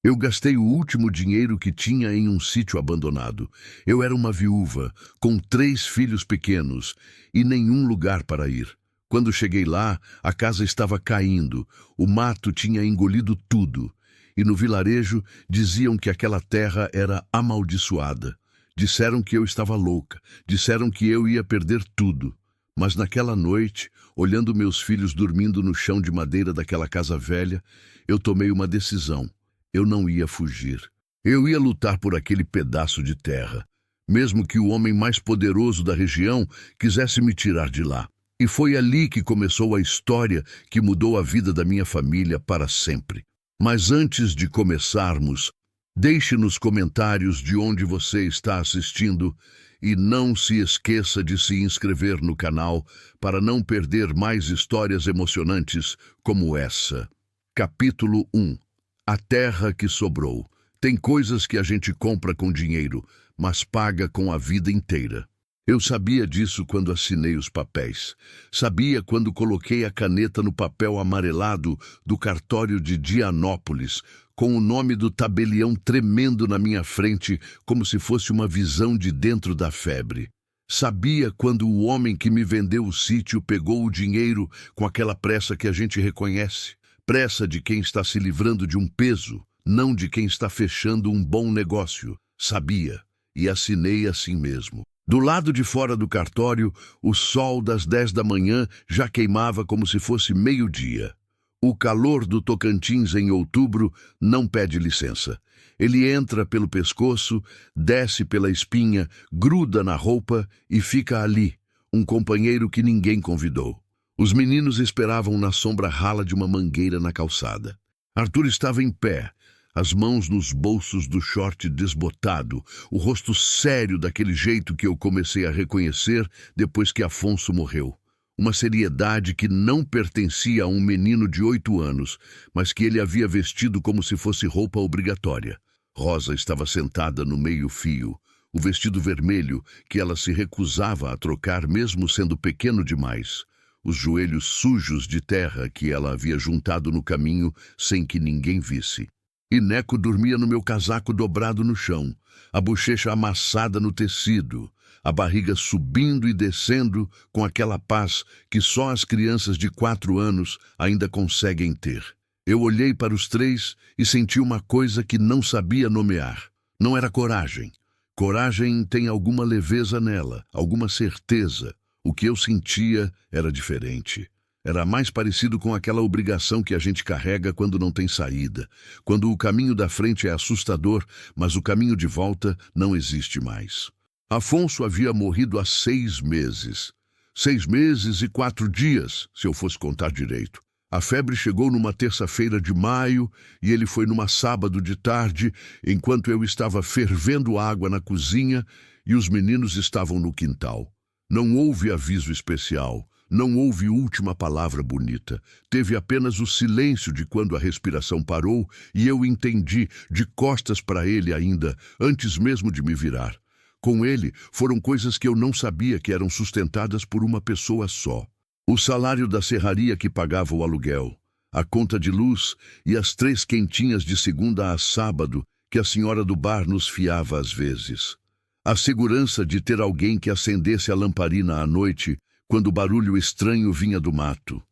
Eu gastei o último dinheiro que tinha em um sítio abandonado. Eu era uma viúva, com 3 filhos pequenos, e nenhum lugar para ir. Quando cheguei lá, a casa estava caindo, o mato tinha engolido tudo. E no vilarejo diziam que aquela terra era amaldiçoada. Disseram que eu estava louca, disseram que eu ia perder tudo. Mas naquela noite, olhando meus filhos dormindo no chão de madeira daquela casa velha, eu tomei uma decisão. Eu não ia fugir. Eu ia lutar por aquele pedaço de terra, mesmo que o homem mais poderoso da região quisesse me tirar de lá. E foi ali que começou a história que mudou a vida da minha família para sempre. Mas antes de começarmos, deixe nos comentários de onde você está assistindo e não se esqueça de se inscrever no canal para não perder mais histórias emocionantes como essa. Capítulo 1. A terra que sobrou. Tem coisas que a gente compra com dinheiro, mas paga com a vida inteira. Eu sabia disso quando assinei os papéis. Sabia quando coloquei a caneta no papel amarelado do cartório de Dianópolis, com o nome do tabelião tremendo na minha frente, como se fosse uma visão de dentro da febre. Sabia quando o homem que me vendeu o sítio pegou o dinheiro com aquela pressa que a gente reconhece. Pressa de quem está se livrando de um peso, não de quem está fechando um bom negócio. Sabia, e assinei assim mesmo. Do lado de fora do cartório, o sol das 10 da manhã já queimava como se fosse meio-dia. O calor do Tocantins em outubro não pede licença. Ele entra pelo pescoço, desce pela espinha, gruda na roupa e fica ali, um companheiro que ninguém convidou. Os meninos esperavam na sombra rala de uma mangueira na calçada. Arthur estava em pé, as mãos nos bolsos do short desbotado, o rosto sério daquele jeito que eu comecei a reconhecer depois que Afonso morreu. Uma seriedade que não pertencia a um menino de 8 anos, mas que ele havia vestido como se fosse roupa obrigatória. Rosa estava sentada no meio-fio, o vestido vermelho que ela se recusava a trocar mesmo sendo pequeno demais. Os joelhos sujos de terra que ela havia juntado no caminho sem que ninguém visse. E Neco dormia no meu casaco dobrado no chão, a bochecha amassada no tecido, a barriga subindo e descendo com aquela paz que só as crianças de 4 anos ainda conseguem ter. Eu olhei para os 3 e senti uma coisa que não sabia nomear. Não era coragem. Coragem tem alguma leveza nela, alguma certeza. O que eu sentia era diferente. Era mais parecido com aquela obrigação que a gente carrega quando não tem saída, quando o caminho da frente é assustador, mas o caminho de volta não existe mais. Afonso havia morrido há 6 meses. 6 meses e 4 dias, se eu fosse contar direito. A febre chegou numa terça-feira de maio e ele foi numa sábado de tarde, enquanto eu estava fervendo água na cozinha e os meninos estavam no quintal. Não houve aviso especial, não houve última palavra bonita. Teve apenas o silêncio de quando a respiração parou e eu entendi, de costas para ele ainda, antes mesmo de me virar. Com ele, foram coisas que eu não sabia que eram sustentadas por uma pessoa só. O salário da serraria que pagava o aluguel, a conta de luz e as 3 quentinhas de segunda a sábado que a senhora do bar nos fiava às vezes. A segurança de ter alguém que acendesse a lamparina à noite, quando o barulho estranho vinha do mato.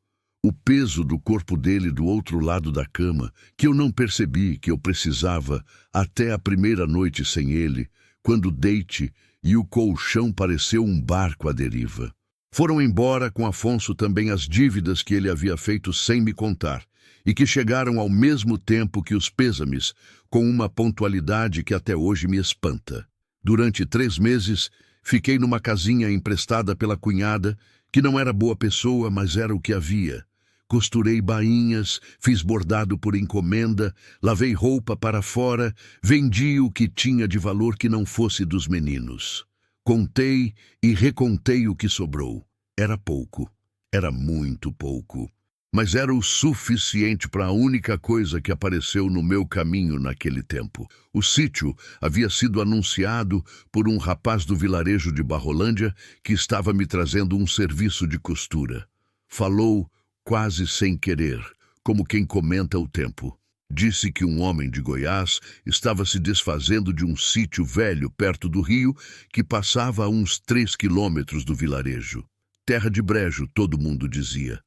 O peso do corpo dele do outro lado da cama, que eu não percebi que eu precisava até a primeira noite sem ele, quando deite e o colchão pareceu um barco à deriva. Foram embora com Afonso também as dívidas que ele havia feito sem me contar, e que chegaram ao mesmo tempo que os pêsames, com uma pontualidade que até hoje me espanta. Durante 3 meses, fiquei numa casinha emprestada pela cunhada, que não era boa pessoa, mas era o que havia. Costurei bainhas, fiz bordado por encomenda, lavei roupa para fora, vendi o que tinha de valor que não fosse dos meninos. Contei e recontei o que sobrou. Era pouco, era muito pouco. Mas era o suficiente para a única coisa que apareceu no meu caminho naquele tempo. O sítio havia sido anunciado por um rapaz do vilarejo de Barrolândia que estava me trazendo um serviço de costura. Falou quase sem querer, como quem comenta o tempo. Disse que um homem de Goiás estava se desfazendo de um sítio velho perto do rio que passava a uns 3 quilômetros do vilarejo. Terra de brejo, todo mundo dizia.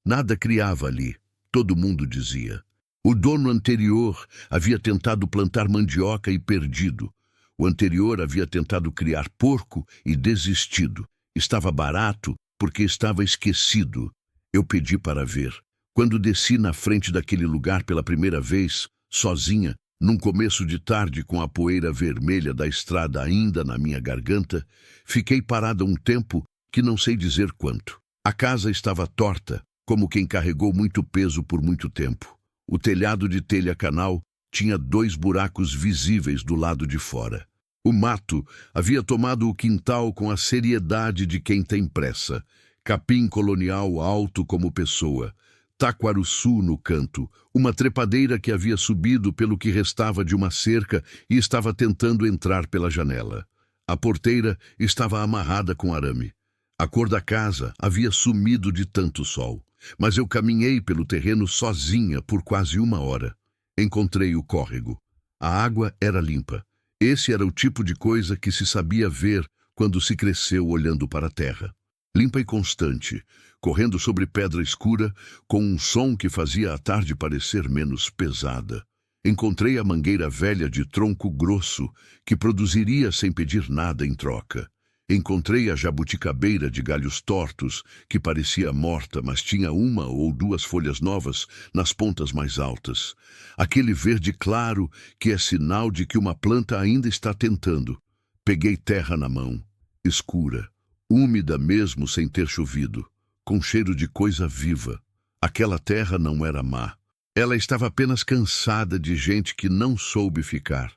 Nada criava ali, todo mundo dizia. O dono anterior havia tentado plantar mandioca e perdido. O anterior havia tentado criar porco e desistido. Estava barato porque estava esquecido. Eu pedi para ver. Quando desci na frente daquele lugar pela primeira vez, sozinha, num começo de tarde com a poeira vermelha da estrada ainda na minha garganta, fiquei parada um tempo que não sei dizer quanto. A casa estava torta, como quem carregou muito peso por muito tempo. O telhado de telha canal tinha 2 buracos visíveis do lado de fora. O mato havia tomado o quintal com a seriedade de quem tem pressa. Capim colonial alto como pessoa. Taquaruçu no canto, uma trepadeira que havia subido pelo que restava de uma cerca e estava tentando entrar pela janela. A porteira estava amarrada com arame. A cor da casa havia sumido de tanto sol. Mas eu caminhei pelo terreno sozinha por quase 1 hora. Encontrei o córrego. A água era limpa. Esse era o tipo de coisa que se sabia ver quando se cresceu olhando para a terra. Limpa e constante, correndo sobre pedra escura, com um som que fazia a tarde parecer menos pesada. Encontrei a mangueira velha de tronco grosso, que produziria sem pedir nada em troca. Encontrei a jabuticabeira de galhos tortos, que parecia morta, mas tinha 1 ou 2 folhas novas nas pontas mais altas. Aquele verde claro que é sinal de que uma planta ainda está tentando. Peguei terra na mão, escura, úmida mesmo sem ter chovido, com cheiro de coisa viva. Aquela terra não era má. Ela estava apenas cansada de gente que não soube ficar.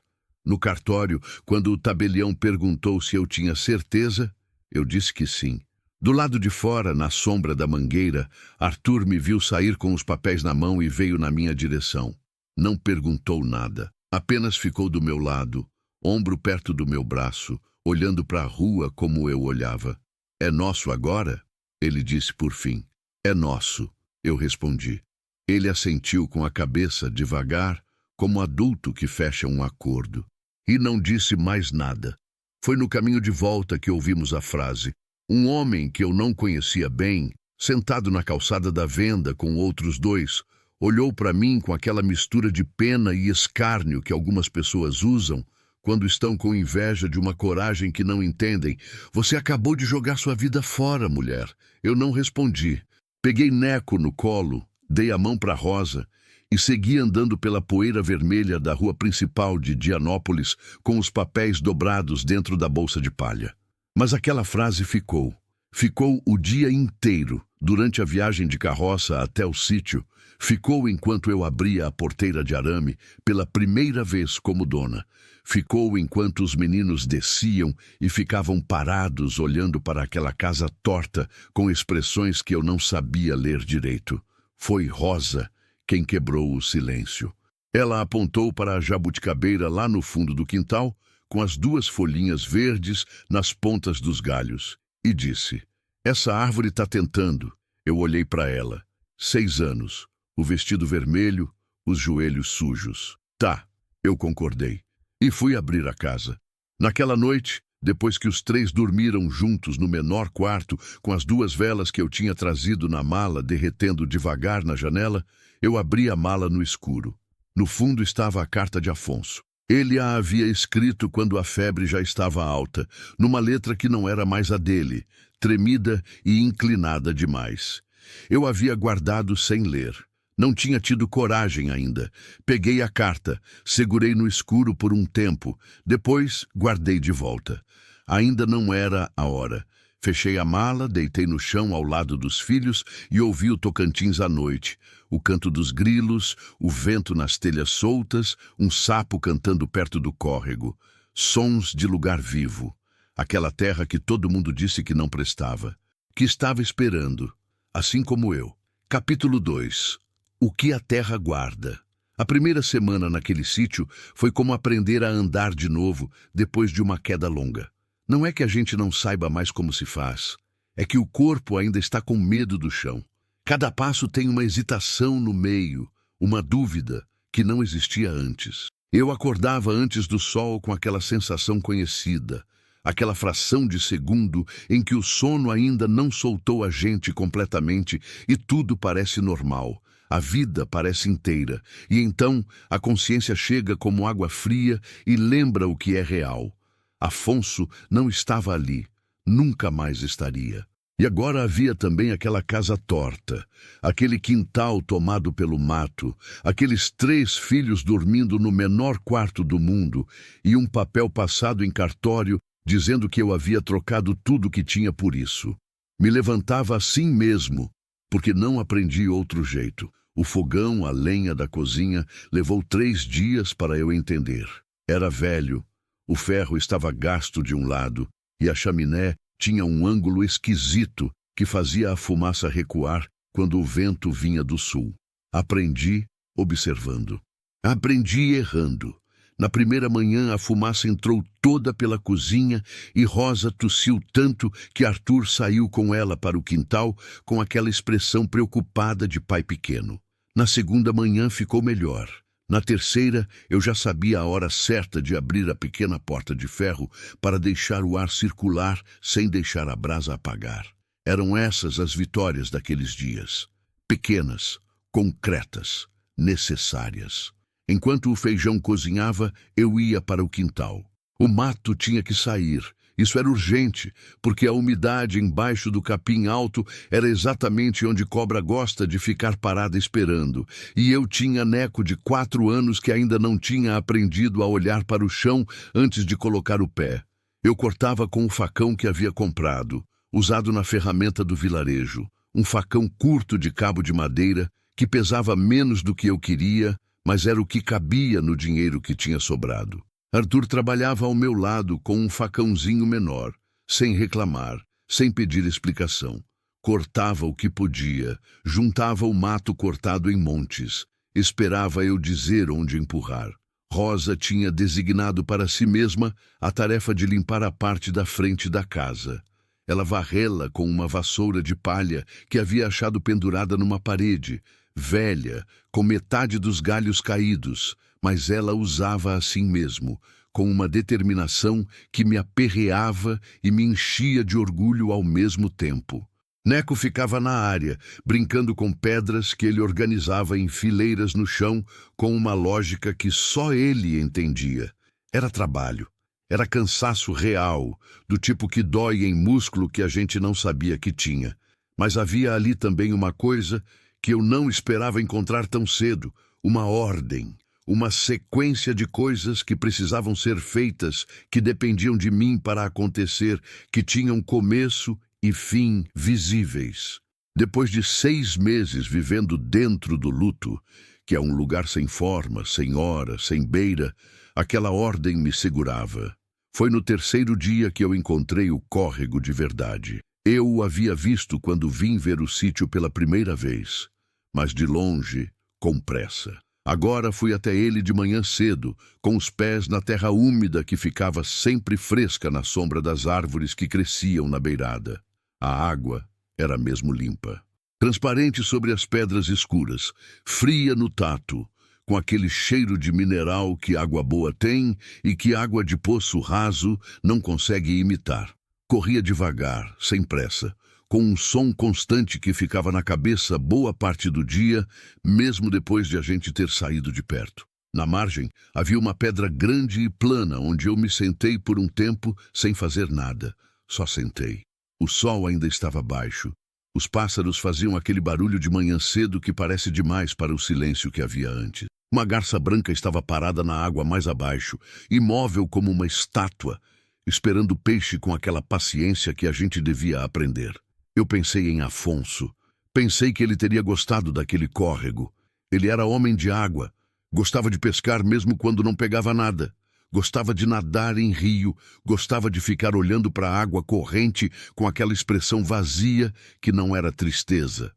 No cartório, quando o tabelião perguntou se eu tinha certeza, eu disse que sim. Do lado de fora, na sombra da mangueira, Arthur me viu sair com os papéis na mão e veio na minha direção. Não perguntou nada, apenas ficou do meu lado, ombro perto do meu braço, olhando para a rua como eu olhava. É nosso agora? Ele disse por fim. É nosso, eu respondi. Ele assentiu com a cabeça devagar, como adulto que fecha um acordo. E não disse mais nada. Foi no caminho de volta que ouvimos a frase. Um homem que eu não conhecia bem, sentado na calçada da venda com outros 2, olhou para mim com aquela mistura de pena e escárnio que algumas pessoas usam quando estão com inveja de uma coragem que não entendem. Você acabou de jogar sua vida fora, mulher. Eu não respondi. Peguei Neco no colo, dei a mão para Rosa e segui andando pela poeira vermelha da rua principal de Dianópolis com os papéis dobrados dentro da bolsa de palha. Mas aquela frase ficou. Ficou o dia inteiro, durante a viagem de carroça até o sítio. Ficou enquanto eu abria a porteira de arame pela primeira vez como dona. Ficou enquanto os meninos desciam e ficavam parados olhando para aquela casa torta com expressões que eu não sabia ler direito. Foi Rosa quem quebrou o silêncio. Ela apontou para a jabuticabeira lá no fundo do quintal, com as 2 folhinhas verdes nas pontas dos galhos, e disse: Essa árvore está tentando. Eu olhei para ela. 6 anos, o vestido vermelho, os joelhos sujos. Tá, eu concordei. E fui abrir a casa. Naquela noite, depois que os 3 dormiram juntos no menor quarto, com as 2 velas que eu tinha trazido na mala derretendo devagar na janela, eu abri a mala no escuro. No fundo estava a carta de Afonso. Ele a havia escrito quando a febre já estava alta, numa letra que não era mais a dele, tremida e inclinada demais. Eu havia guardado sem ler. Não tinha tido coragem ainda. Peguei a carta, segurei no escuro por um tempo, depois guardei de volta. Ainda não era a hora. Fechei a mala, deitei no chão ao lado dos filhos e ouvi o Tocantins à noite. O canto dos grilos, o vento nas telhas soltas, um sapo cantando perto do córrego. Sons de lugar vivo. Aquela terra que todo mundo disse que não prestava. Que estava esperando, assim como eu. Capítulo 2. O que a terra guarda. A primeira semana naquele sítio foi como aprender a andar de novo depois de uma queda longa. Não é que a gente não saiba mais como se faz, é que o corpo ainda está com medo do chão. Cada passo tem uma hesitação no meio, uma dúvida que não existia antes. Eu acordava antes do sol com aquela sensação conhecida, aquela fração de segundo em que o sono ainda não soltou a gente completamente e tudo parece normal. A vida parece inteira, e então a consciência chega como água fria e lembra o que é real. Afonso não estava ali, nunca mais estaria. E agora havia também aquela casa torta, aquele quintal tomado pelo mato, aqueles 3 filhos dormindo no menor quarto do mundo e um papel passado em cartório dizendo que eu havia trocado tudo que tinha por isso. Me levantava assim mesmo, porque não aprendi outro jeito. O fogão, a lenha da cozinha, levou 3 dias para eu entender. Era velho, o ferro estava gasto de um lado e a chaminé tinha um ângulo esquisito que fazia a fumaça recuar quando o vento vinha do sul. Aprendi observando. Aprendi errando. Na primeira manhã a fumaça entrou toda pela cozinha e Rosa tossiu tanto que Arthur saiu com ela para o quintal com aquela expressão preocupada de pai pequeno. Na segunda manhã ficou melhor. Na terceira, eu já sabia a hora certa de abrir a pequena porta de ferro para deixar o ar circular sem deixar a brasa apagar. Eram essas as vitórias daqueles dias. Pequenas, concretas, necessárias. Enquanto o feijão cozinhava, eu ia para o quintal. O mato tinha que sair. Isso era urgente, porque a umidade embaixo do capim alto era exatamente onde cobra gosta de ficar parada esperando, e eu tinha neco de 4 anos que ainda não tinha aprendido a olhar para o chão antes de colocar o pé. Eu cortava com o facão que havia comprado, usado na ferramenta do vilarejo, um facão curto de cabo de madeira que pesava menos do que eu queria, mas era o que cabia no dinheiro que tinha sobrado. Arthur trabalhava ao meu lado com um facãozinho menor, sem reclamar, sem pedir explicação. Cortava o que podia, juntava o mato cortado em montes, esperava eu dizer onde empurrar. Rosa tinha designado para si mesma a tarefa de limpar a parte da frente da casa. Ela varrê-la com uma vassoura de palha que havia achado pendurada numa parede, velha, com metade dos galhos caídos, mas ela usava assim mesmo, com uma determinação que me aperreava e me enchia de orgulho ao mesmo tempo. Neco ficava na área, brincando com pedras que ele organizava em fileiras no chão com uma lógica que só ele entendia. Era trabalho, era cansaço real, do tipo que dói em músculo que a gente não sabia que tinha. Mas havia ali também uma coisa que eu não esperava encontrar tão cedo, uma ordem. Uma sequência de coisas que precisavam ser feitas, que dependiam de mim para acontecer, que tinham começo e fim visíveis. Depois de 6 meses vivendo dentro do luto, que é um lugar sem forma, sem hora, sem beira, aquela ordem me segurava. Foi no 3º dia que eu encontrei o córrego de verdade. Eu o havia visto quando vim ver o sítio pela primeira vez, mas de longe, com pressa. Agora fui até ele de manhã cedo, com os pés na terra úmida que ficava sempre fresca na sombra das árvores que cresciam na beirada. A água era mesmo limpa, transparente sobre as pedras escuras, fria no tato, com aquele cheiro de mineral que água boa tem e que água de poço raso não consegue imitar. Corria devagar, sem pressa, com um som constante que ficava na cabeça boa parte do dia, mesmo depois de a gente ter saído de perto. Na margem, havia uma pedra grande e plana, onde eu me sentei por um tempo sem fazer nada. Só sentei. O sol ainda estava baixo. Os pássaros faziam aquele barulho de manhã cedo que parece demais para o silêncio que havia antes. Uma garça branca estava parada na água mais abaixo, imóvel como uma estátua, esperando o peixe com aquela paciência que a gente devia aprender. Eu pensei em Afonso. Pensei que ele teria gostado daquele córrego. Ele era homem de água. Gostava de pescar mesmo quando não pegava nada. Gostava de nadar em rio. Gostava de ficar olhando para a água corrente com aquela expressão vazia que não era tristeza.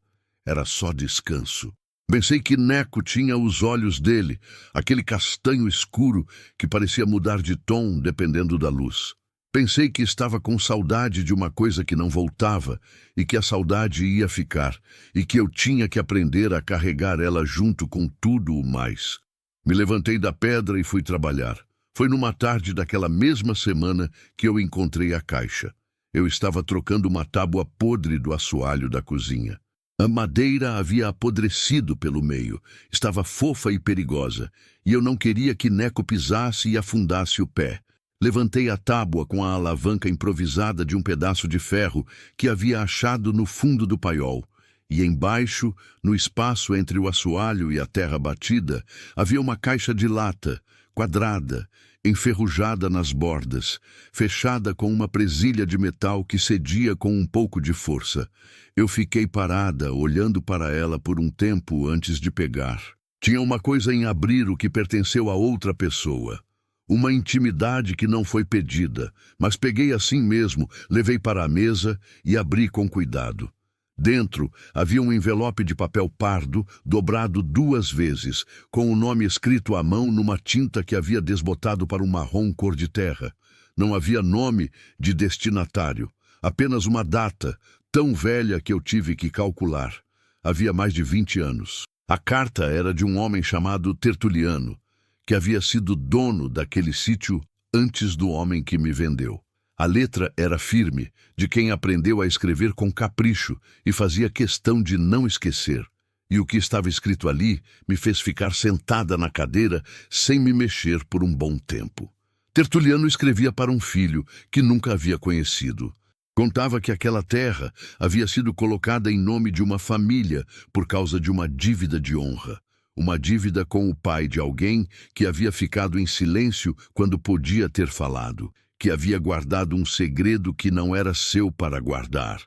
Era só descanso. Pensei que Neco tinha os olhos dele, aquele castanho escuro que parecia mudar de tom dependendo da luz. Pensei que estava com saudade de uma coisa que não voltava e que a saudade ia ficar e que eu tinha que aprender a carregar ela junto com tudo o mais. Me levantei da pedra e fui trabalhar. Foi numa tarde daquela mesma semana que eu encontrei a caixa. Eu estava trocando uma tábua podre do assoalho da cozinha. A madeira havia apodrecido pelo meio, estava fofa e perigosa, e eu não queria que Neco pisasse e afundasse o pé. Levantei a tábua com a alavanca improvisada de um pedaço de ferro que havia achado no fundo do paiol, e embaixo, no espaço entre o assoalho e a terra batida, havia uma caixa de lata, quadrada, enferrujada nas bordas, fechada com uma presilha de metal que cedia com um pouco de força. Eu fiquei parada, olhando para ela por um tempo antes de pegar. Tinha uma coisa em abrir o que pertenceu a outra pessoa. Uma intimidade que não foi pedida, mas peguei assim mesmo, levei para a mesa e abri com cuidado. Dentro havia um envelope de papel pardo, dobrado 2 vezes, com o nome escrito à mão numa tinta que havia desbotado para um marrom cor de terra. Não havia nome de destinatário, apenas uma data, tão velha que eu tive que calcular. Havia mais de 20 anos. A carta era de um homem chamado Tertuliano, que havia sido dono daquele sítio antes do homem que me vendeu. A letra era firme, de quem aprendeu a escrever com capricho e fazia questão de não esquecer. E o que estava escrito ali me fez ficar sentada na cadeira sem me mexer por um bom tempo. Tertuliano escrevia para um filho que nunca havia conhecido. Contava que aquela terra havia sido colocada em nome de uma família por causa de uma dívida de honra. Uma dívida com o pai de alguém que havia ficado em silêncio quando podia ter falado, que havia guardado um segredo que não era seu para guardar,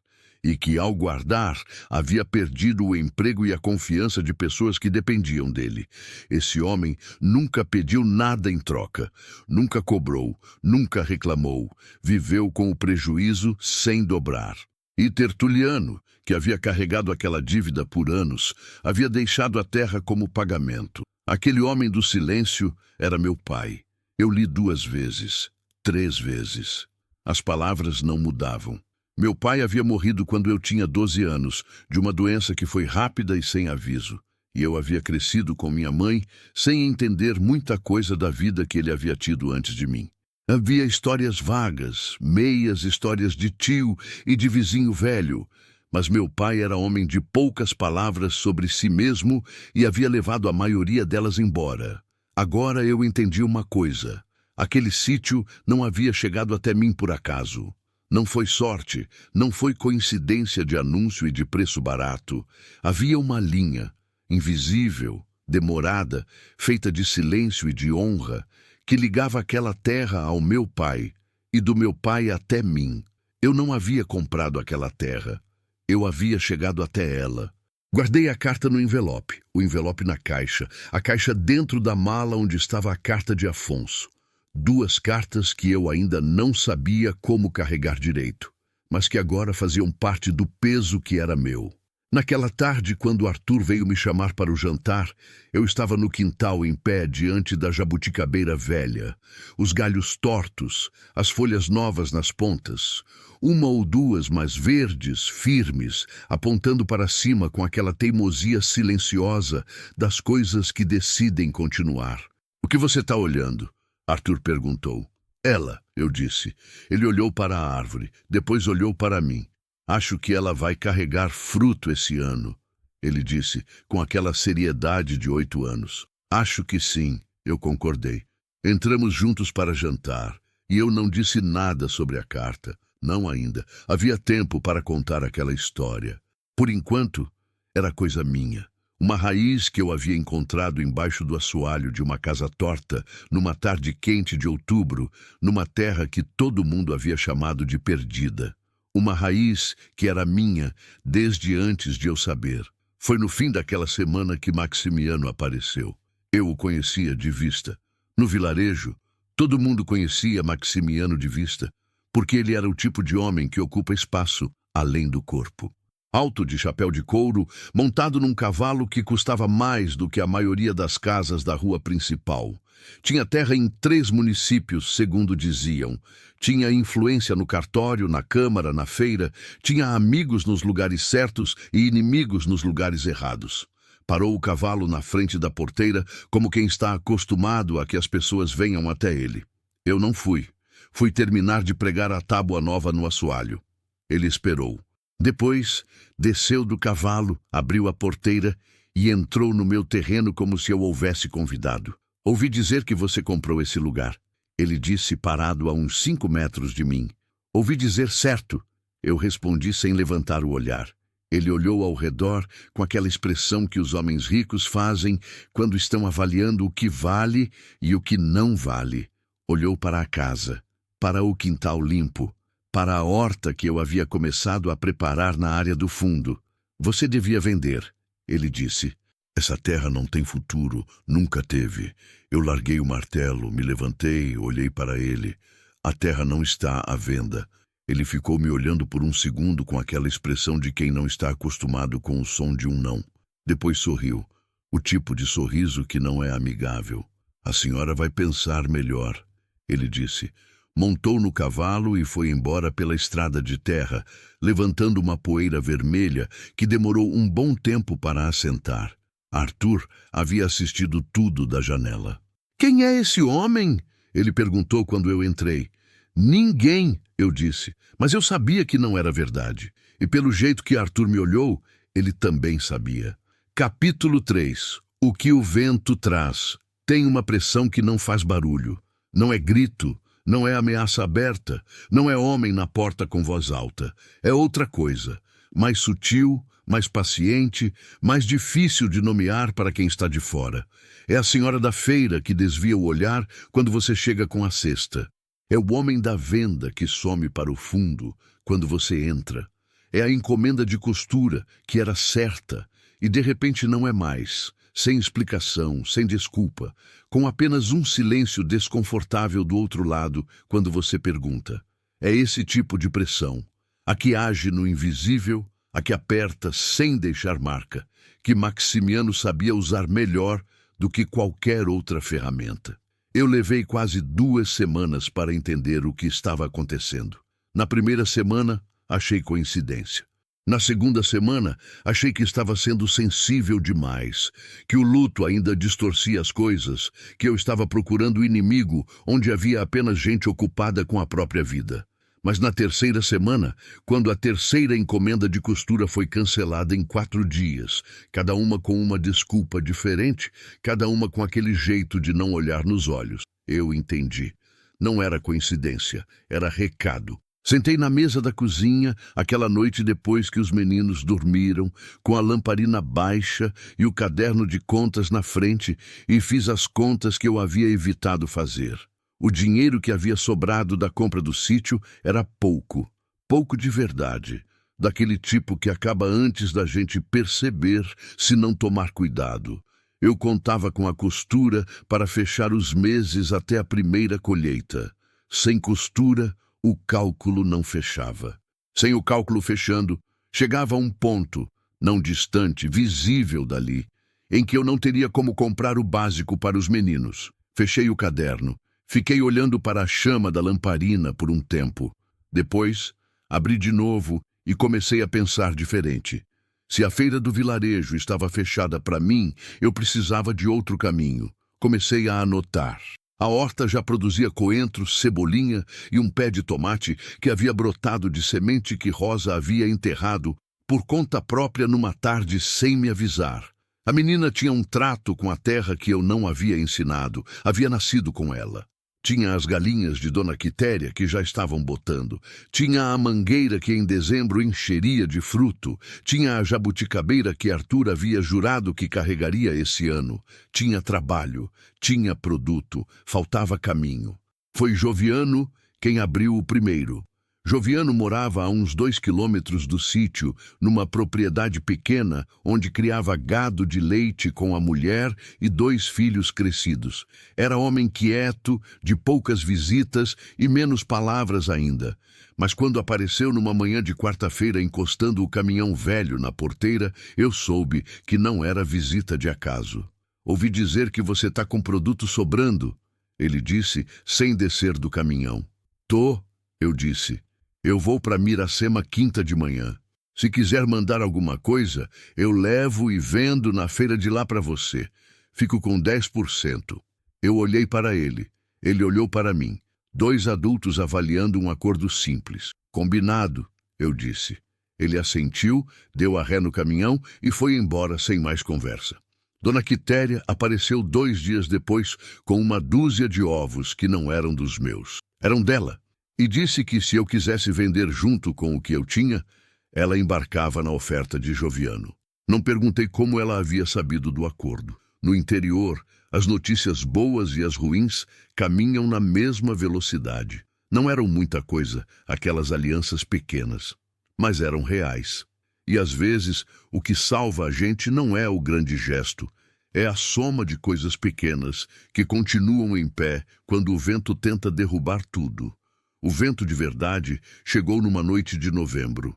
e que, ao guardar, havia perdido o emprego e a confiança de pessoas que dependiam dele. Esse homem nunca pediu nada em troca, nunca cobrou, nunca reclamou, viveu com o prejuízo sem dobrar. E Tertuliano, que havia carregado aquela dívida por anos, havia deixado a terra como pagamento. Aquele homem do silêncio era meu pai. Eu li 2 vezes. 3 vezes. As palavras não mudavam. Meu pai havia morrido quando eu tinha 12 anos, de uma doença que foi rápida e sem aviso. E eu havia crescido com minha mãe, sem entender muita coisa da vida que ele havia tido antes de mim. Havia histórias vagas, meias histórias de tio e de vizinho velho, mas meu pai era homem de poucas palavras sobre si mesmo e havia levado a maioria delas embora. Agora eu entendi uma coisa. Aquele sítio não havia chegado até mim por acaso. Não foi sorte, não foi coincidência de anúncio e de preço barato. Havia uma linha, invisível, demorada, feita de silêncio e de honra, que ligava aquela terra ao meu pai, e do meu pai até mim. Eu não havia comprado aquela terra. Eu havia chegado até ela. Guardei a carta no envelope, o envelope na caixa, a caixa dentro da mala onde estava a carta de Afonso. 2 cartas que eu ainda não sabia como carregar direito, mas que agora faziam parte do peso que era meu. Naquela tarde, quando Arthur veio me chamar para o jantar, eu estava no quintal em pé diante da jabuticabeira velha, os galhos tortos, as folhas novas nas pontas, 1 ou 2 mais verdes, firmes, apontando para cima com aquela teimosia silenciosa das coisas que decidem continuar. "O que você está olhando?" Arthur perguntou. "Ela", eu disse. Ele olhou para a árvore, depois olhou para mim. "Acho que ela vai carregar fruto esse ano", ele disse, com aquela seriedade de 8 anos. "Acho que sim", eu concordei. Entramos juntos para jantar, e eu não disse nada sobre a carta. Não ainda. Havia tempo para contar aquela história. Por enquanto, era coisa minha. Uma raiz que eu havia encontrado embaixo do assoalho de uma casa torta, numa tarde quente de outubro, numa terra que todo mundo havia chamado de perdida. Uma raiz que era minha desde antes de eu saber. Foi no fim daquela semana que Maximiano apareceu. Eu o conhecia de vista. No vilarejo, todo mundo conhecia Maximiano de vista, porque ele era o tipo de homem que ocupa espaço além do corpo. Alto de chapéu de couro, montado num cavalo que custava mais do que a maioria das casas da rua principal. Tinha terra em 3 municípios, segundo diziam. Tinha influência no cartório, na câmara, na feira. Tinha amigos nos lugares certos e inimigos nos lugares errados. Parou o cavalo na frente da porteira, como quem está acostumado a que as pessoas venham até ele. Eu não fui. Fui terminar de pregar a tábua nova no assoalho. Ele esperou. Depois, desceu do cavalo, abriu a porteira e entrou no meu terreno como se eu houvesse convidado. Ouvi dizer que você comprou esse lugar. Ele disse, parado a uns 5 metros de mim. Ouvi dizer certo. Eu respondi sem levantar o olhar. Ele olhou ao redor com aquela expressão que os homens ricos fazem quando estão avaliando o que vale e o que não vale. Olhou para a casa, para o quintal limpo, para a horta que eu havia começado a preparar na área do fundo. Você devia vender, ele disse. Essa terra não tem futuro, nunca teve. Eu larguei o martelo, me levantei, olhei para ele. A terra não está à venda. Ele ficou me olhando por um segundo com aquela expressão de quem não está acostumado com o som de um não. Depois sorriu, o tipo de sorriso que não é amigável. A senhora vai pensar melhor, ele disse. Montou no cavalo e foi embora pela estrada de terra, levantando uma poeira vermelha que demorou um bom tempo para assentar. Arthur havia assistido tudo da janela. Quem é esse homem? Ele perguntou quando eu entrei. Ninguém, eu disse, mas eu sabia que não era verdade. E pelo jeito que Arthur me olhou, ele também sabia. Capítulo 3. O que o vento traz. Tem uma pressão que não faz barulho. Não é grito, não é ameaça aberta, não é homem na porta com voz alta. É outra coisa, mais sutil, mais paciente, mais difícil de nomear para quem está de fora. É a senhora da feira que desvia o olhar quando você chega com a cesta. É o homem da venda que some para o fundo quando você entra. É a encomenda de costura que era certa e de repente não é mais, sem explicação, sem desculpa, com apenas um silêncio desconfortável do outro lado quando você pergunta. É esse tipo de pressão, a que age no invisível, a que aperta sem deixar marca, que Maximiano sabia usar melhor do que qualquer outra ferramenta. Eu levei quase 2 semanas para entender o que estava acontecendo. Na primeira semana, achei coincidência. Na segunda semana, achei que estava sendo sensível demais, que o luto ainda distorcia as coisas, que eu estava procurando o inimigo onde havia apenas gente ocupada com a própria vida. Mas na terceira semana, quando a terceira encomenda de costura foi cancelada em 4 dias, cada uma com uma desculpa diferente, cada uma com aquele jeito de não olhar nos olhos, eu entendi. Não era coincidência, era recado. Sentei na mesa da cozinha, aquela noite depois que os meninos dormiram, com a lamparina baixa e o caderno de contas na frente, e fiz as contas que eu havia evitado fazer. O dinheiro que havia sobrado da compra do sítio era pouco, pouco de verdade, daquele tipo que acaba antes da gente perceber se não tomar cuidado. Eu contava com a costura para fechar os meses até a primeira colheita. Sem costura, o cálculo não fechava. Sem o cálculo fechando, chegava a um ponto, não distante, visível dali, em que eu não teria como comprar o básico para os meninos. Fechei o caderno. Fiquei olhando para a chama da lamparina por um tempo. Depois, abri de novo e comecei a pensar diferente. Se a feira do vilarejo estava fechada para mim, eu precisava de outro caminho. Comecei a anotar. A horta já produzia coentro, cebolinha e um pé de tomate que havia brotado de semente que Rosa havia enterrado por conta própria numa tarde sem me avisar. A menina tinha um trato com a terra que eu não havia ensinado, havia nascido com ela. Tinha as galinhas de Dona Quitéria que já estavam botando. Tinha a mangueira que em dezembro encheria de fruto. Tinha a jabuticabeira que Arthur havia jurado que carregaria esse ano. Tinha trabalho, tinha produto, faltava caminho. Foi Joviano quem abriu o primeiro. Joviano morava a uns 2 quilômetros do sítio, numa propriedade pequena, onde criava gado de leite com a mulher e 2 filhos crescidos. Era homem quieto, de poucas visitas e menos palavras ainda. Mas quando apareceu numa manhã de quarta-feira encostando o caminhão velho na porteira, eu soube que não era visita de acaso. Ouvi dizer que você está com produto sobrando, ele disse, sem descer do caminhão. Tô, eu disse. Eu vou para Miracema quinta de manhã. Se quiser mandar alguma coisa, eu levo e vendo na feira de lá para você. Fico com 10%. Eu olhei para ele. Ele olhou para mim. 2 adultos avaliando um acordo simples. Combinado, eu disse. Ele assentiu, deu a ré no caminhão e foi embora sem mais conversa. Dona Quitéria apareceu 2 dias depois com uma dúzia de ovos que não eram dos meus. Eram dela. E disse que se eu quisesse vender junto com o que eu tinha, ela embarcava na oferta de Joviano. Não perguntei como ela havia sabido do acordo. No interior, as notícias boas e as ruins caminham na mesma velocidade. Não eram muita coisa, aquelas alianças pequenas, mas eram reais. E às vezes, o que salva a gente não é o grande gesto, é a soma de coisas pequenas que continuam em pé quando o vento tenta derrubar tudo. O vento de verdade chegou numa noite de novembro.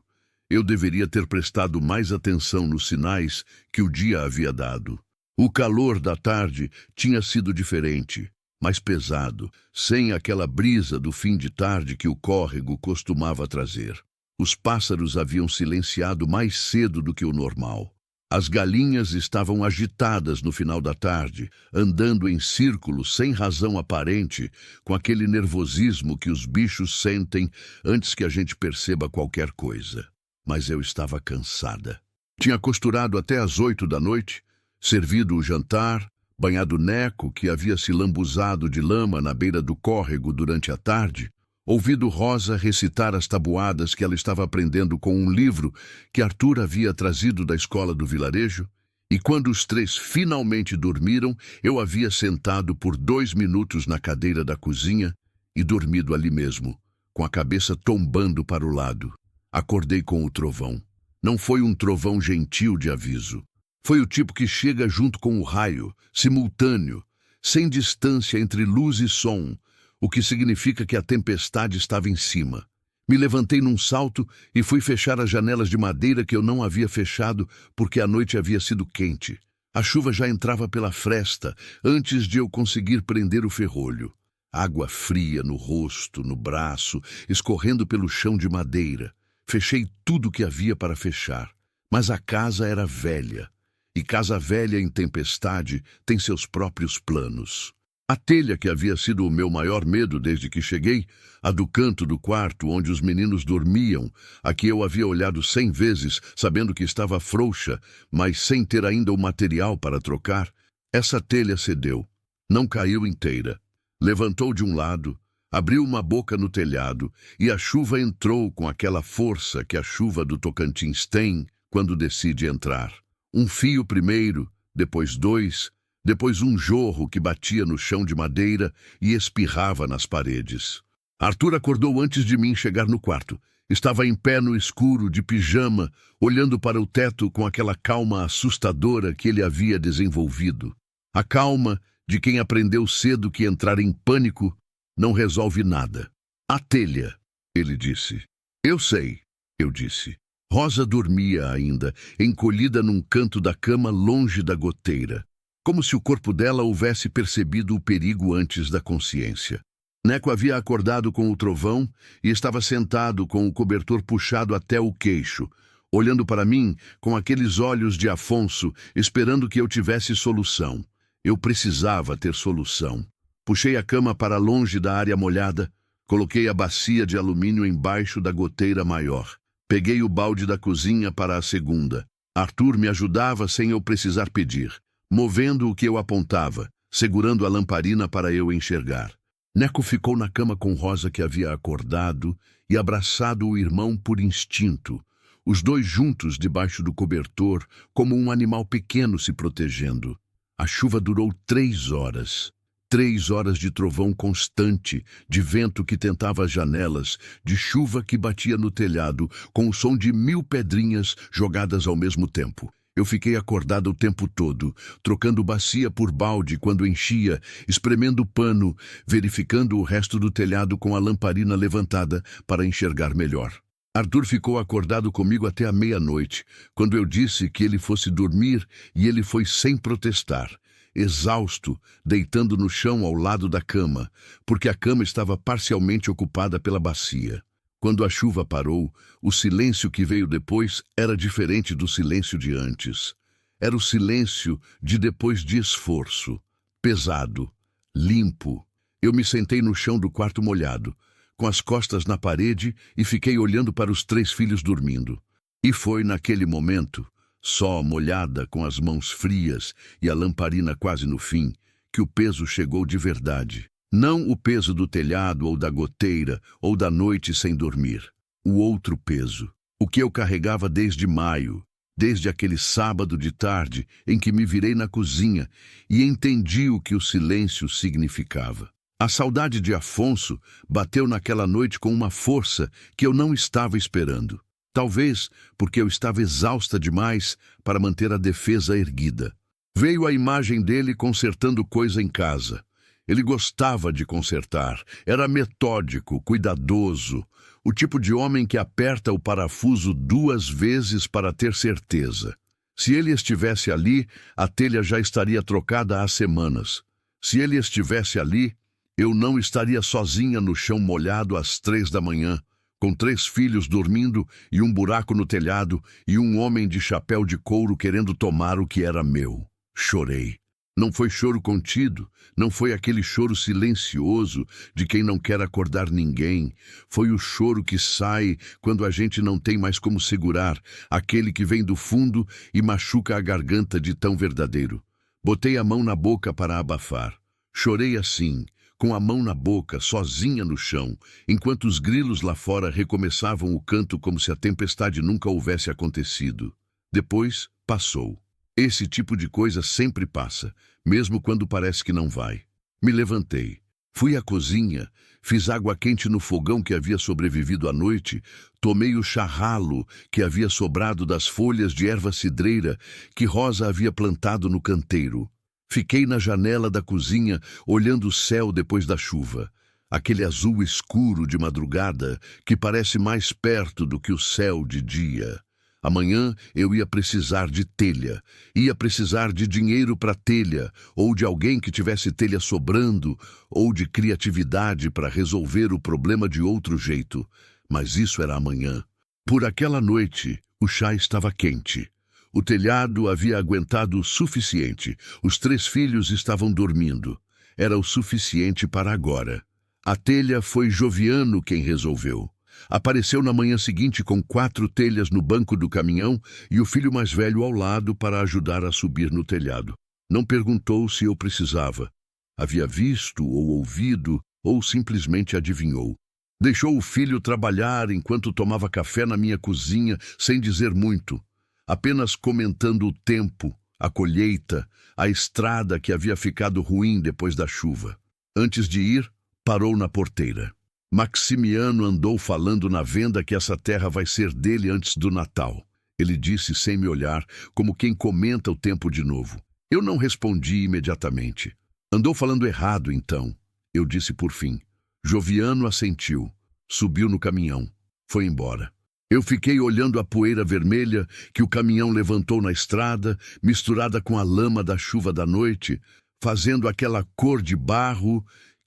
Eu deveria ter prestado mais atenção nos sinais que o dia havia dado. O calor da tarde tinha sido diferente, mais pesado, sem aquela brisa do fim de tarde que o córrego costumava trazer. Os pássaros haviam silenciado mais cedo do que o normal. As galinhas estavam agitadas no final da tarde, andando em círculos sem razão aparente, com aquele nervosismo que os bichos sentem antes que a gente perceba qualquer coisa. Mas eu estava cansada. Tinha costurado até às 8 da noite, servido o jantar, banhado Neco, que havia se lambuzado de lama na beira do córrego durante a tarde, ouvido Rosa recitar as tabuadas que ela estava aprendendo com um livro que Arthur havia trazido da escola do vilarejo, e quando os 3 finalmente dormiram, eu havia sentado por 2 minutos na cadeira da cozinha e dormido ali mesmo, com a cabeça tombando para o lado. Acordei com o trovão. Não foi um trovão gentil de aviso. Foi o tipo que chega junto com o raio, simultâneo, sem distância entre luz e som, o que significa que a tempestade estava em cima. Me levantei num salto e fui fechar as janelas de madeira que eu não havia fechado porque a noite havia sido quente. A chuva já entrava pela fresta antes de eu conseguir prender o ferrolho. Água fria no rosto, no braço, escorrendo pelo chão de madeira. Fechei tudo o que havia para fechar, mas a casa era velha, e casa velha em tempestade tem seus próprios planos. A telha, que havia sido o meu maior medo desde que cheguei, a do canto do quarto onde os meninos dormiam, a que eu havia olhado 100 vezes, sabendo que estava frouxa, mas sem ter ainda o material para trocar, essa telha cedeu, não caiu inteira. Levantou de um lado, abriu uma boca no telhado e a chuva entrou com aquela força que a chuva do Tocantins tem quando decide entrar. Um fio primeiro, depois 2, depois um jorro que batia no chão de madeira e espirrava nas paredes. Arthur acordou antes de mim chegar no quarto. Estava em pé no escuro, de pijama, olhando para o teto com aquela calma assustadora que ele havia desenvolvido. A calma de quem aprendeu cedo que entrar em pânico não resolve nada. A telha, ele disse. Eu sei, eu disse. Rosa dormia ainda, encolhida num canto da cama longe da goteira, como se o corpo dela houvesse percebido o perigo antes da consciência. Neco havia acordado com o trovão e estava sentado com o cobertor puxado até o queixo, olhando para mim com aqueles olhos de Afonso, esperando que eu tivesse solução. Eu precisava ter solução. Puxei a cama para longe da área molhada, coloquei a bacia de alumínio embaixo da goteira maior. Peguei o balde da cozinha para a segunda. Arthur me ajudava sem eu precisar pedir, movendo o que eu apontava, segurando a lamparina para eu enxergar. Neco ficou na cama com Rosa, que havia acordado, e abraçado o irmão por instinto, os 2 juntos debaixo do cobertor, como um animal pequeno se protegendo. A chuva durou 3 horas. 3 horas de trovão constante, de vento que tentava as janelas, de chuva que batia no telhado, com o som de 1000 pedrinhas jogadas ao mesmo tempo. Eu fiquei acordado o tempo todo, trocando bacia por balde quando enchia, espremendo pano, verificando o resto do telhado com a lamparina levantada para enxergar melhor. Arthur ficou acordado comigo até a meia-noite, quando eu disse que ele fosse dormir, e ele foi sem protestar. Exausto, deitando no chão ao lado da cama, porque a cama estava parcialmente ocupada pela bacia. Quando a chuva parou, o silêncio que veio depois era diferente do silêncio de antes. Era o silêncio de depois de esforço, pesado, limpo. Eu me sentei no chão do quarto molhado, com as costas na parede e fiquei olhando para os 3 filhos dormindo. E foi naquele momento, só molhada, com as mãos frias e a lamparina quase no fim, que o peso chegou de verdade. Não o peso do telhado ou da goteira ou da noite sem dormir. O outro peso, o que eu carregava desde maio, desde aquele sábado de tarde em que me virei na cozinha e entendi o que o silêncio significava. A saudade de Afonso bateu naquela noite com uma força que eu não estava esperando. Talvez porque eu estava exausta demais para manter a defesa erguida. Veio a imagem dele consertando coisa em casa. Ele gostava de consertar, era metódico, cuidadoso, o tipo de homem que aperta o parafuso 2 vezes para ter certeza. Se ele estivesse ali, a telha já estaria trocada há semanas. Se ele estivesse ali, eu não estaria sozinha no chão molhado às 3 da manhã, com 3 filhos dormindo e um buraco no telhado e um homem de chapéu de couro querendo tomar o que era meu. Chorei. Não foi choro contido, não foi aquele choro silencioso de quem não quer acordar ninguém. Foi o choro que sai quando a gente não tem mais como segurar, aquele que vem do fundo e machuca a garganta de tão verdadeiro. Botei a mão na boca para abafar. Chorei assim, com a mão na boca, sozinha no chão, enquanto os grilos lá fora recomeçavam o canto como se a tempestade nunca houvesse acontecido. Depois, passou. Esse tipo de coisa sempre passa, mesmo quando parece que não vai. Me levantei. Fui à cozinha, fiz água quente no fogão que havia sobrevivido à noite, tomei o charralo que havia sobrado das folhas de erva cidreira que Rosa havia plantado no canteiro. Fiquei na janela da cozinha, olhando o céu depois da chuva. Aquele azul escuro de madrugada que parece mais perto do que o céu de dia. Amanhã eu ia precisar de telha, ia precisar de dinheiro para telha, ou de alguém que tivesse telha sobrando, ou de criatividade para resolver o problema de outro jeito. Mas isso era amanhã. Por aquela noite, o chá estava quente. O telhado havia aguentado o suficiente. Os 3 filhos estavam dormindo. Era o suficiente para agora. A telha foi Joviano quem resolveu. Apareceu na manhã seguinte com 4 telhas no banco do caminhão e o filho mais velho ao lado para ajudar a subir no telhado. Não perguntou se eu precisava. Havia visto ou ouvido ou simplesmente adivinhou. Deixou o filho trabalhar enquanto tomava café na minha cozinha sem dizer muito, apenas comentando o tempo, a colheita, a estrada que havia ficado ruim depois da chuva. Antes de ir, parou na porteira. Maximiano andou falando na venda que essa terra vai ser dele antes do Natal. Ele disse sem me olhar, como quem comenta o tempo de novo. Eu não respondi imediatamente. Andou falando errado, então. Eu disse por fim. Joviano assentiu. Subiu no caminhão. Foi embora. Eu fiquei olhando a poeira vermelha que o caminhão levantou na estrada, misturada com a lama da chuva da noite, fazendo aquela cor de barro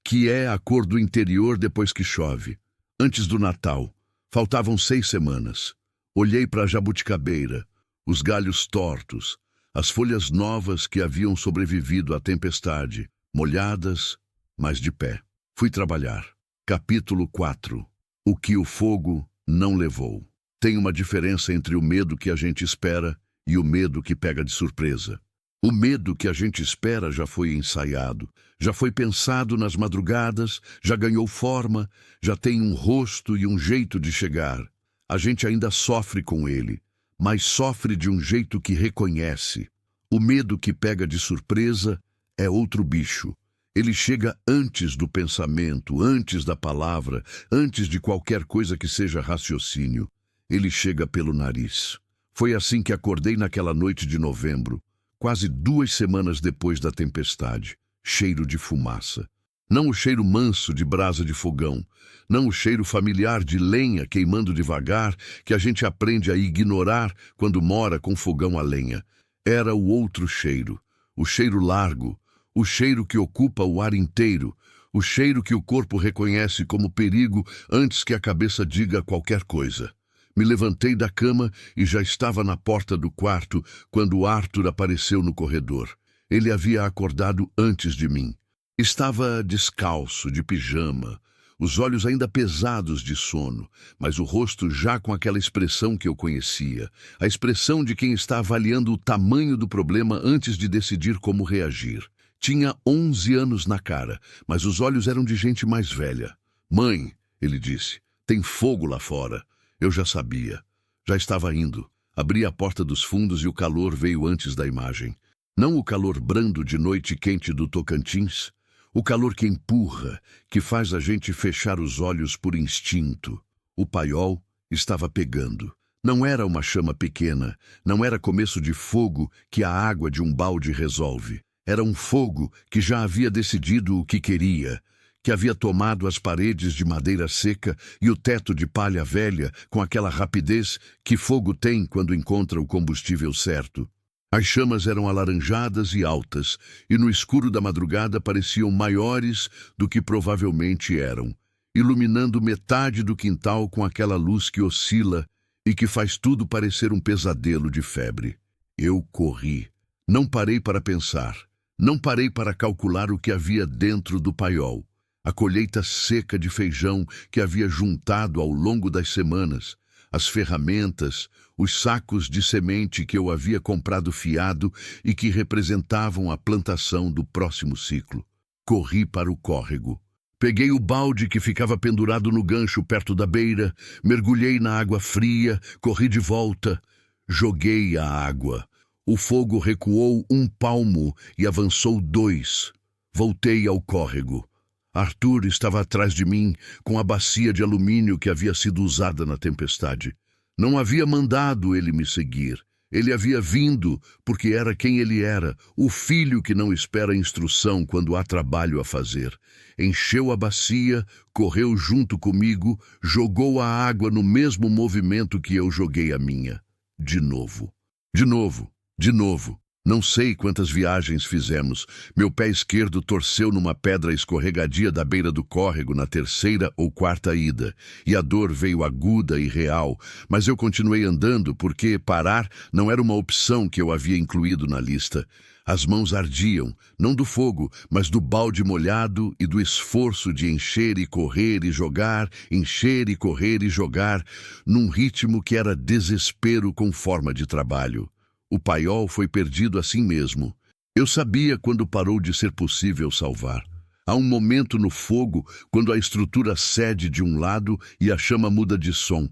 que é a cor do interior depois que chove. Antes do Natal, faltavam 6 semanas. Olhei para a jabuticabeira, os galhos tortos, as folhas novas que haviam sobrevivido à tempestade, molhadas, mas de pé. Fui trabalhar. Capítulo 4. O que o fogo não levou. Tem uma diferença entre o medo que a gente espera e o medo que pega de surpresa. O medo que a gente espera já foi ensaiado, já foi pensado nas madrugadas, já ganhou forma, já tem um rosto e um jeito de chegar. A gente ainda sofre com ele, mas sofre de um jeito que reconhece. O medo que pega de surpresa é outro bicho. Ele chega antes do pensamento, antes da palavra, antes de qualquer coisa que seja raciocínio. Ele chega pelo nariz. Foi assim que acordei naquela noite de novembro. Quase 2 semanas depois da tempestade, cheiro de fumaça. Não o cheiro manso de brasa de fogão, não o cheiro familiar de lenha queimando devagar que a gente aprende a ignorar quando mora com fogão a lenha. Era o outro cheiro, o cheiro largo, o cheiro que ocupa o ar inteiro, O cheiro que o corpo reconhece como perigo antes que a cabeça diga qualquer coisa. Me levantei da cama e já estava na porta do quarto quando Arthur apareceu no corredor. Ele havia acordado antes de mim. Estava descalço, de pijama, os olhos ainda pesados de sono, mas o rosto já com aquela expressão que eu conhecia, a expressão de quem está avaliando o tamanho do problema antes de decidir como reagir. Tinha 11 anos na cara, mas os olhos eram de gente mais velha. "Mãe", ele disse, "tem fogo lá fora." Eu já sabia. Já estava indo. Abri a porta dos fundos e o calor veio antes da imagem. Não o calor brando de noite quente do Tocantins. O calor que empurra, que faz a gente fechar os olhos por instinto. O paiol estava pegando. Não era uma chama pequena, não era começo de fogo que a água de um balde resolve. Era um fogo que já havia decidido o que queria, que havia tomado as paredes de madeira seca e o teto de palha velha com aquela rapidez que fogo tem quando encontra o combustível certo. As chamas eram alaranjadas e altas, e no escuro da madrugada pareciam maiores do que provavelmente eram, iluminando metade do quintal com aquela luz que oscila e que faz tudo parecer um pesadelo de febre. Eu corri. Não parei para pensar. Não parei para calcular o que havia dentro do paiol. A colheita seca de feijão que havia juntado ao longo das semanas, as ferramentas, os sacos de semente que eu havia comprado fiado e que representavam a plantação do próximo ciclo. Corri para o córrego. Peguei o balde que ficava pendurado no gancho perto da beira, mergulhei na água fria, corri de volta, joguei a água. O fogo recuou 1 palmo e avançou 2. Voltei ao córrego. Arthur estava atrás de mim, com a bacia de alumínio que havia sido usada na tempestade. Não havia mandado ele me seguir. Ele havia vindo porque era quem ele era, o filho que não espera instrução quando há trabalho a fazer. Encheu a bacia, correu junto comigo, jogou a água no mesmo movimento que eu joguei a minha. De novo. De novo. De novo. Não sei quantas viagens fizemos. Meu pé esquerdo torceu numa pedra escorregadia da beira do córrego na 3ª ou 4ª ida, e a dor veio aguda e real, mas eu continuei andando porque parar não era uma opção que eu havia incluído na lista. As mãos ardiam, não do fogo, mas do balde molhado e do esforço de encher e correr e jogar, encher e correr e jogar, num ritmo que era desespero com forma de trabalho. O paiol foi perdido assim mesmo. Eu sabia quando parou de ser possível salvar. Há um momento no fogo quando a estrutura cede de um lado e a chama muda de som.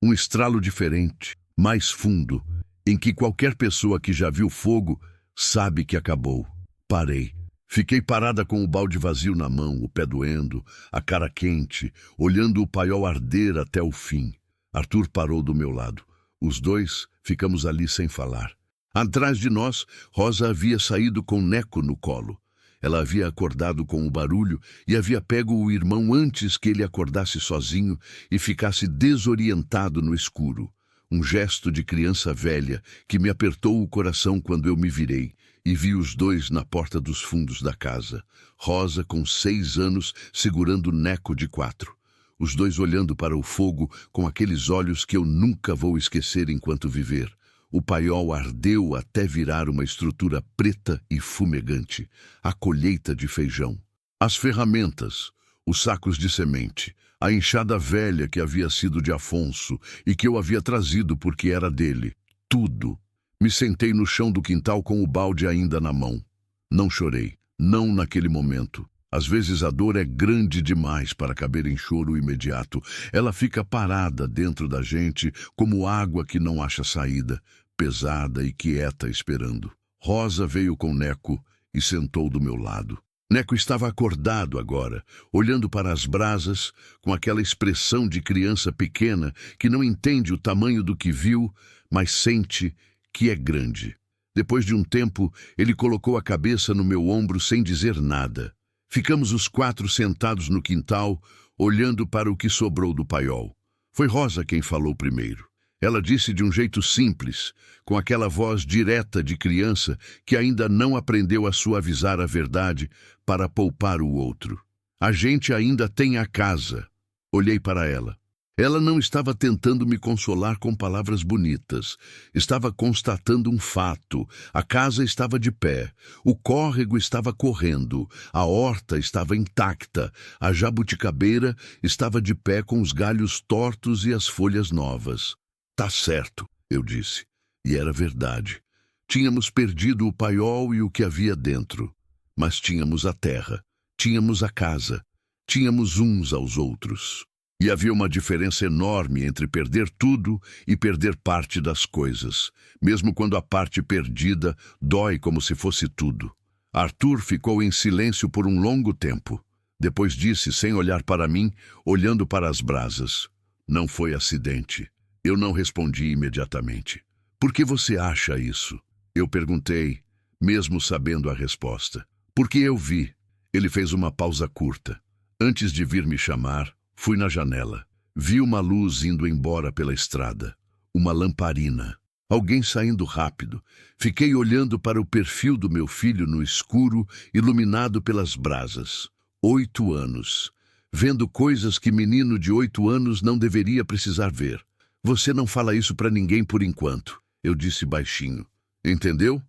Um estralo diferente, mais fundo, em que qualquer pessoa que já viu fogo sabe que acabou. Parei. Fiquei parada com o balde vazio na mão, o pé doendo, a cara quente, olhando o paiol arder até o fim. Arthur parou do meu lado. Os dois ficamos ali sem falar. Atrás de nós, Rosa havia saído com Neco no colo. Ela havia acordado com o barulho e havia pego o irmão antes que ele acordasse sozinho e ficasse desorientado no escuro. Um gesto de criança velha que me apertou o coração quando eu me virei e vi os dois na porta dos fundos da casa. Rosa, com 6 anos, segurando Neco de 4. Os dois olhando para o fogo com aqueles olhos que eu nunca vou esquecer enquanto viver. O paiol ardeu até virar uma estrutura preta e fumegante, a colheita de feijão. As ferramentas, os sacos de semente, a enxada velha que havia sido de Afonso e que eu havia trazido porque era dele. Tudo. Me sentei no chão do quintal com o balde ainda na mão. Não chorei, não naquele momento. Às vezes a dor é grande demais para caber em choro imediato. Ela fica parada dentro da gente como água que não acha saída, pesada e quieta esperando. Rosa veio com Neco e sentou do meu lado. Neco estava acordado agora, olhando para as brasas com aquela expressão de criança pequena que não entende o tamanho do que viu, mas sente que é grande. Depois de um tempo, ele colocou a cabeça no meu ombro sem dizer nada. Ficamos os 4 sentados no quintal, olhando para o que sobrou do paiol. Foi Rosa quem falou primeiro. Ela disse de um jeito simples, com aquela voz direta de criança que ainda não aprendeu a suavizar a verdade para poupar o outro. A gente ainda tem a casa. Olhei para ela. Ela não estava tentando me consolar com palavras bonitas. Estava constatando um fato. A casa estava de pé. O córrego estava correndo. A horta estava intacta. A jabuticabeira estava de pé com os galhos tortos e as folhas novas. Tá certo, eu disse. E era verdade. Tínhamos perdido o paiol e o que havia dentro. Mas tínhamos a terra. Tínhamos a casa. Tínhamos uns aos outros. E havia uma diferença enorme entre perder tudo e perder parte das coisas. Mesmo quando a parte perdida dói como se fosse tudo. Arthur ficou em silêncio por um longo tempo. Depois disse, sem olhar para mim, olhando para as brasas: "Não foi acidente." Eu não respondi imediatamente. "Por que você acha isso?" Eu perguntei, mesmo sabendo a resposta. "Porque eu vi." Ele fez uma pausa curta. Antes de vir me chamar, fui na janela. Vi uma luz indo embora pela estrada. Uma lamparina. Alguém saindo rápido. Fiquei olhando para o perfil do meu filho no escuro, iluminado pelas brasas. 8 anos. Vendo coisas que menino de 8 anos não deveria precisar ver. "Você não fala isso para ninguém por enquanto," eu disse baixinho. "Entendeu?"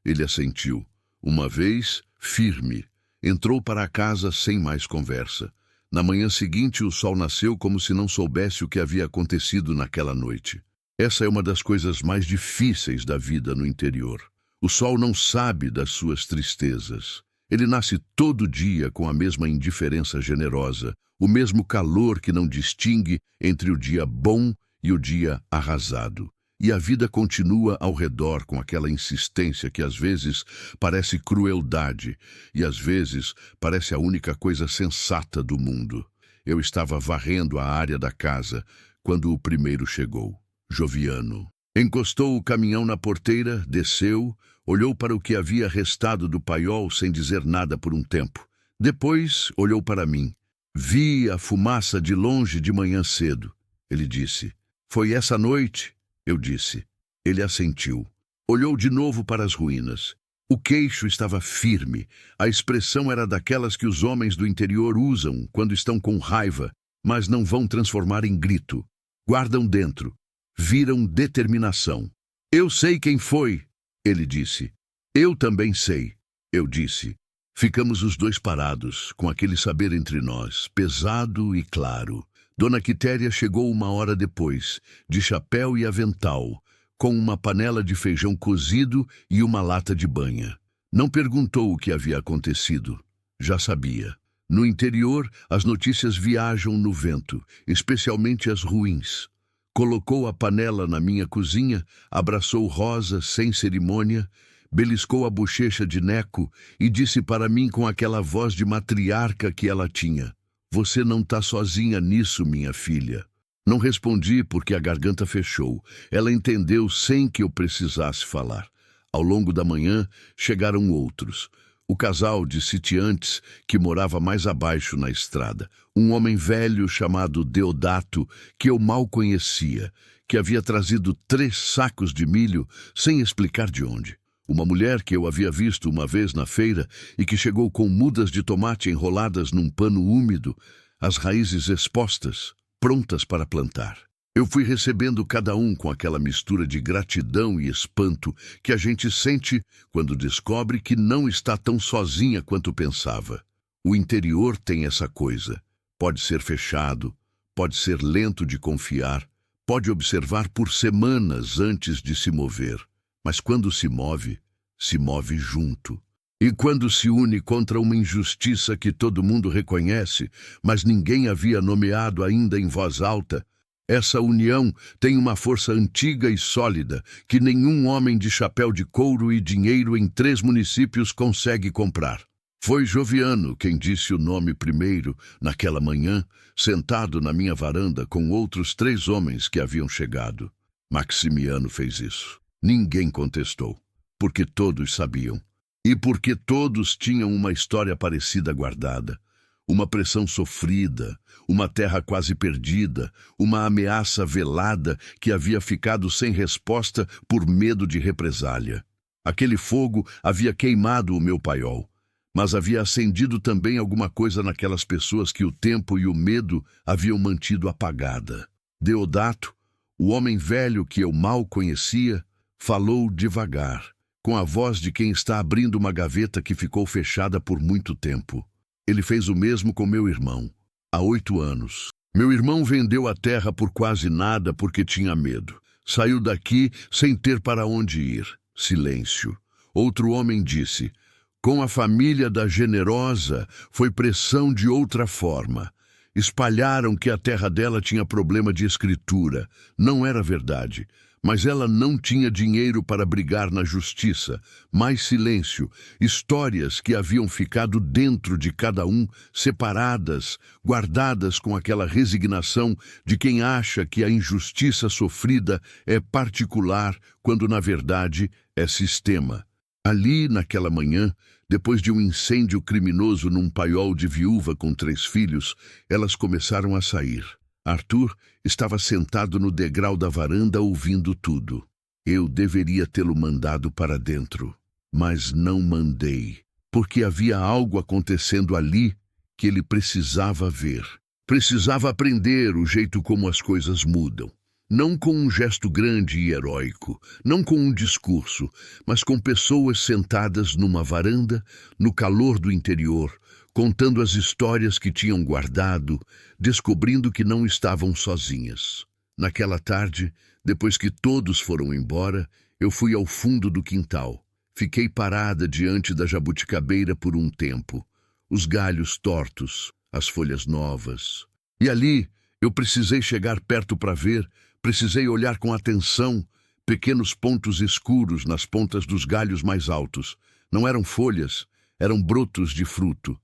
Ele assentiu. Uma vez, firme. Entrou para a casa sem mais conversa. Na manhã seguinte, o sol nasceu como se não soubesse o que havia acontecido naquela noite. Essa é uma das coisas mais difíceis da vida no interior. O sol não sabe das suas tristezas. Ele nasce todo dia com a mesma indiferença generosa, o mesmo calor que não distingue entre o dia bom e o dia arrasado. E a vida continua ao redor com aquela insistência que às vezes parece crueldade e às vezes parece a única coisa sensata do mundo. Eu estava varrendo a área da casa quando o primeiro chegou, Joviano. Encostou o caminhão na porteira, desceu, olhou para o que havia restado do paiol sem dizer nada por um tempo. Depois olhou para mim. "Vi a fumaça de longe de manhã cedo." Ele disse. "Foi essa noite?" Eu disse. Ele assentiu. Olhou de novo para as ruínas. O queixo estava firme. A expressão era daquelas que os homens do interior usam quando estão com raiva, mas não vão transformar em grito. Guardam dentro. Viram determinação. "Eu sei quem foi," ele disse. "Eu também sei," eu disse. Ficamos os dois parados, com aquele saber entre nós, pesado e claro. Dona Quitéria chegou 1 hora depois, de chapéu e avental, com uma panela de feijão cozido e uma lata de banha. Não perguntou o que havia acontecido. Já sabia. No interior, as notícias viajam no vento, especialmente as ruins. Colocou a panela na minha cozinha, abraçou Rosa sem cerimônia, beliscou a bochecha de Neco e disse para mim com aquela voz de matriarca que ela tinha: "Você não está sozinha nisso, minha filha." Não respondi porque a garganta fechou. Ela entendeu sem que eu precisasse falar. Ao longo da manhã, chegaram outros. O casal de sitiantes que morava mais abaixo na estrada. Um homem velho chamado Deodato, que eu mal conhecia, que havia trazido 3 sacos de milho sem explicar de onde. Uma mulher que eu havia visto uma vez na feira e que chegou com mudas de tomate enroladas num pano úmido, as raízes expostas, prontas para plantar. Eu fui recebendo cada um com aquela mistura de gratidão e espanto que a gente sente quando descobre que não está tão sozinha quanto pensava. O interior tem essa coisa. Pode ser fechado, pode ser lento de confiar, pode observar por semanas antes de se mover. Mas quando se move junto. E quando se une contra uma injustiça que todo mundo reconhece, mas ninguém havia nomeado ainda em voz alta, essa união tem uma força antiga e sólida que nenhum homem de chapéu de couro e dinheiro em 3 municípios consegue comprar. Foi Joviano quem disse o nome primeiro, naquela manhã, sentado na minha varanda com outros 3 homens que haviam chegado. Maximiano fez isso. Ninguém contestou, porque todos sabiam. E porque todos tinham uma história parecida guardada. Uma pressão sofrida, uma terra quase perdida, uma ameaça velada que havia ficado sem resposta por medo de represália. Aquele fogo havia queimado o meu paiol. Mas havia acendido também alguma coisa naquelas pessoas que o tempo e o medo haviam mantido apagada. Deodato, o homem velho que eu mal conhecia, falou devagar, com a voz de quem está abrindo uma gaveta que ficou fechada por muito tempo. Ele fez o mesmo com meu irmão, há 8 anos. Meu irmão vendeu a terra por quase nada porque tinha medo. Saiu daqui sem ter para onde ir. Silêncio. Outro homem disse: com a família da Generosa, foi pressão de outra forma. Espalharam que a terra dela tinha problema de escritura. Não era verdade. Mas ela não tinha dinheiro para brigar na justiça. Mais silêncio. Histórias que haviam ficado dentro de cada um, separadas, guardadas com aquela resignação de quem acha que a injustiça sofrida é particular, quando na verdade é sistema. Ali, naquela manhã, depois de um incêndio criminoso num paiol de viúva com 3 filhos, elas começaram a sair. Arthur estava sentado no degrau da varanda ouvindo tudo. Eu deveria tê-lo mandado para dentro, mas não mandei, porque havia algo acontecendo ali que ele precisava ver. Precisava aprender o jeito como as coisas mudam. Não com um gesto grande e heróico, não com um discurso, mas com pessoas sentadas numa varanda, no calor do interior, contando as histórias que tinham guardado, descobrindo que não estavam sozinhas. Naquela tarde, depois que todos foram embora, eu fui ao fundo do quintal. Fiquei parada diante da jabuticabeira por um tempo, os galhos tortos, as folhas novas. E ali, eu precisei chegar perto para ver, precisei olhar com atenção, pequenos pontos escuros nas pontas dos galhos mais altos. Não eram folhas, eram brotos de fruto.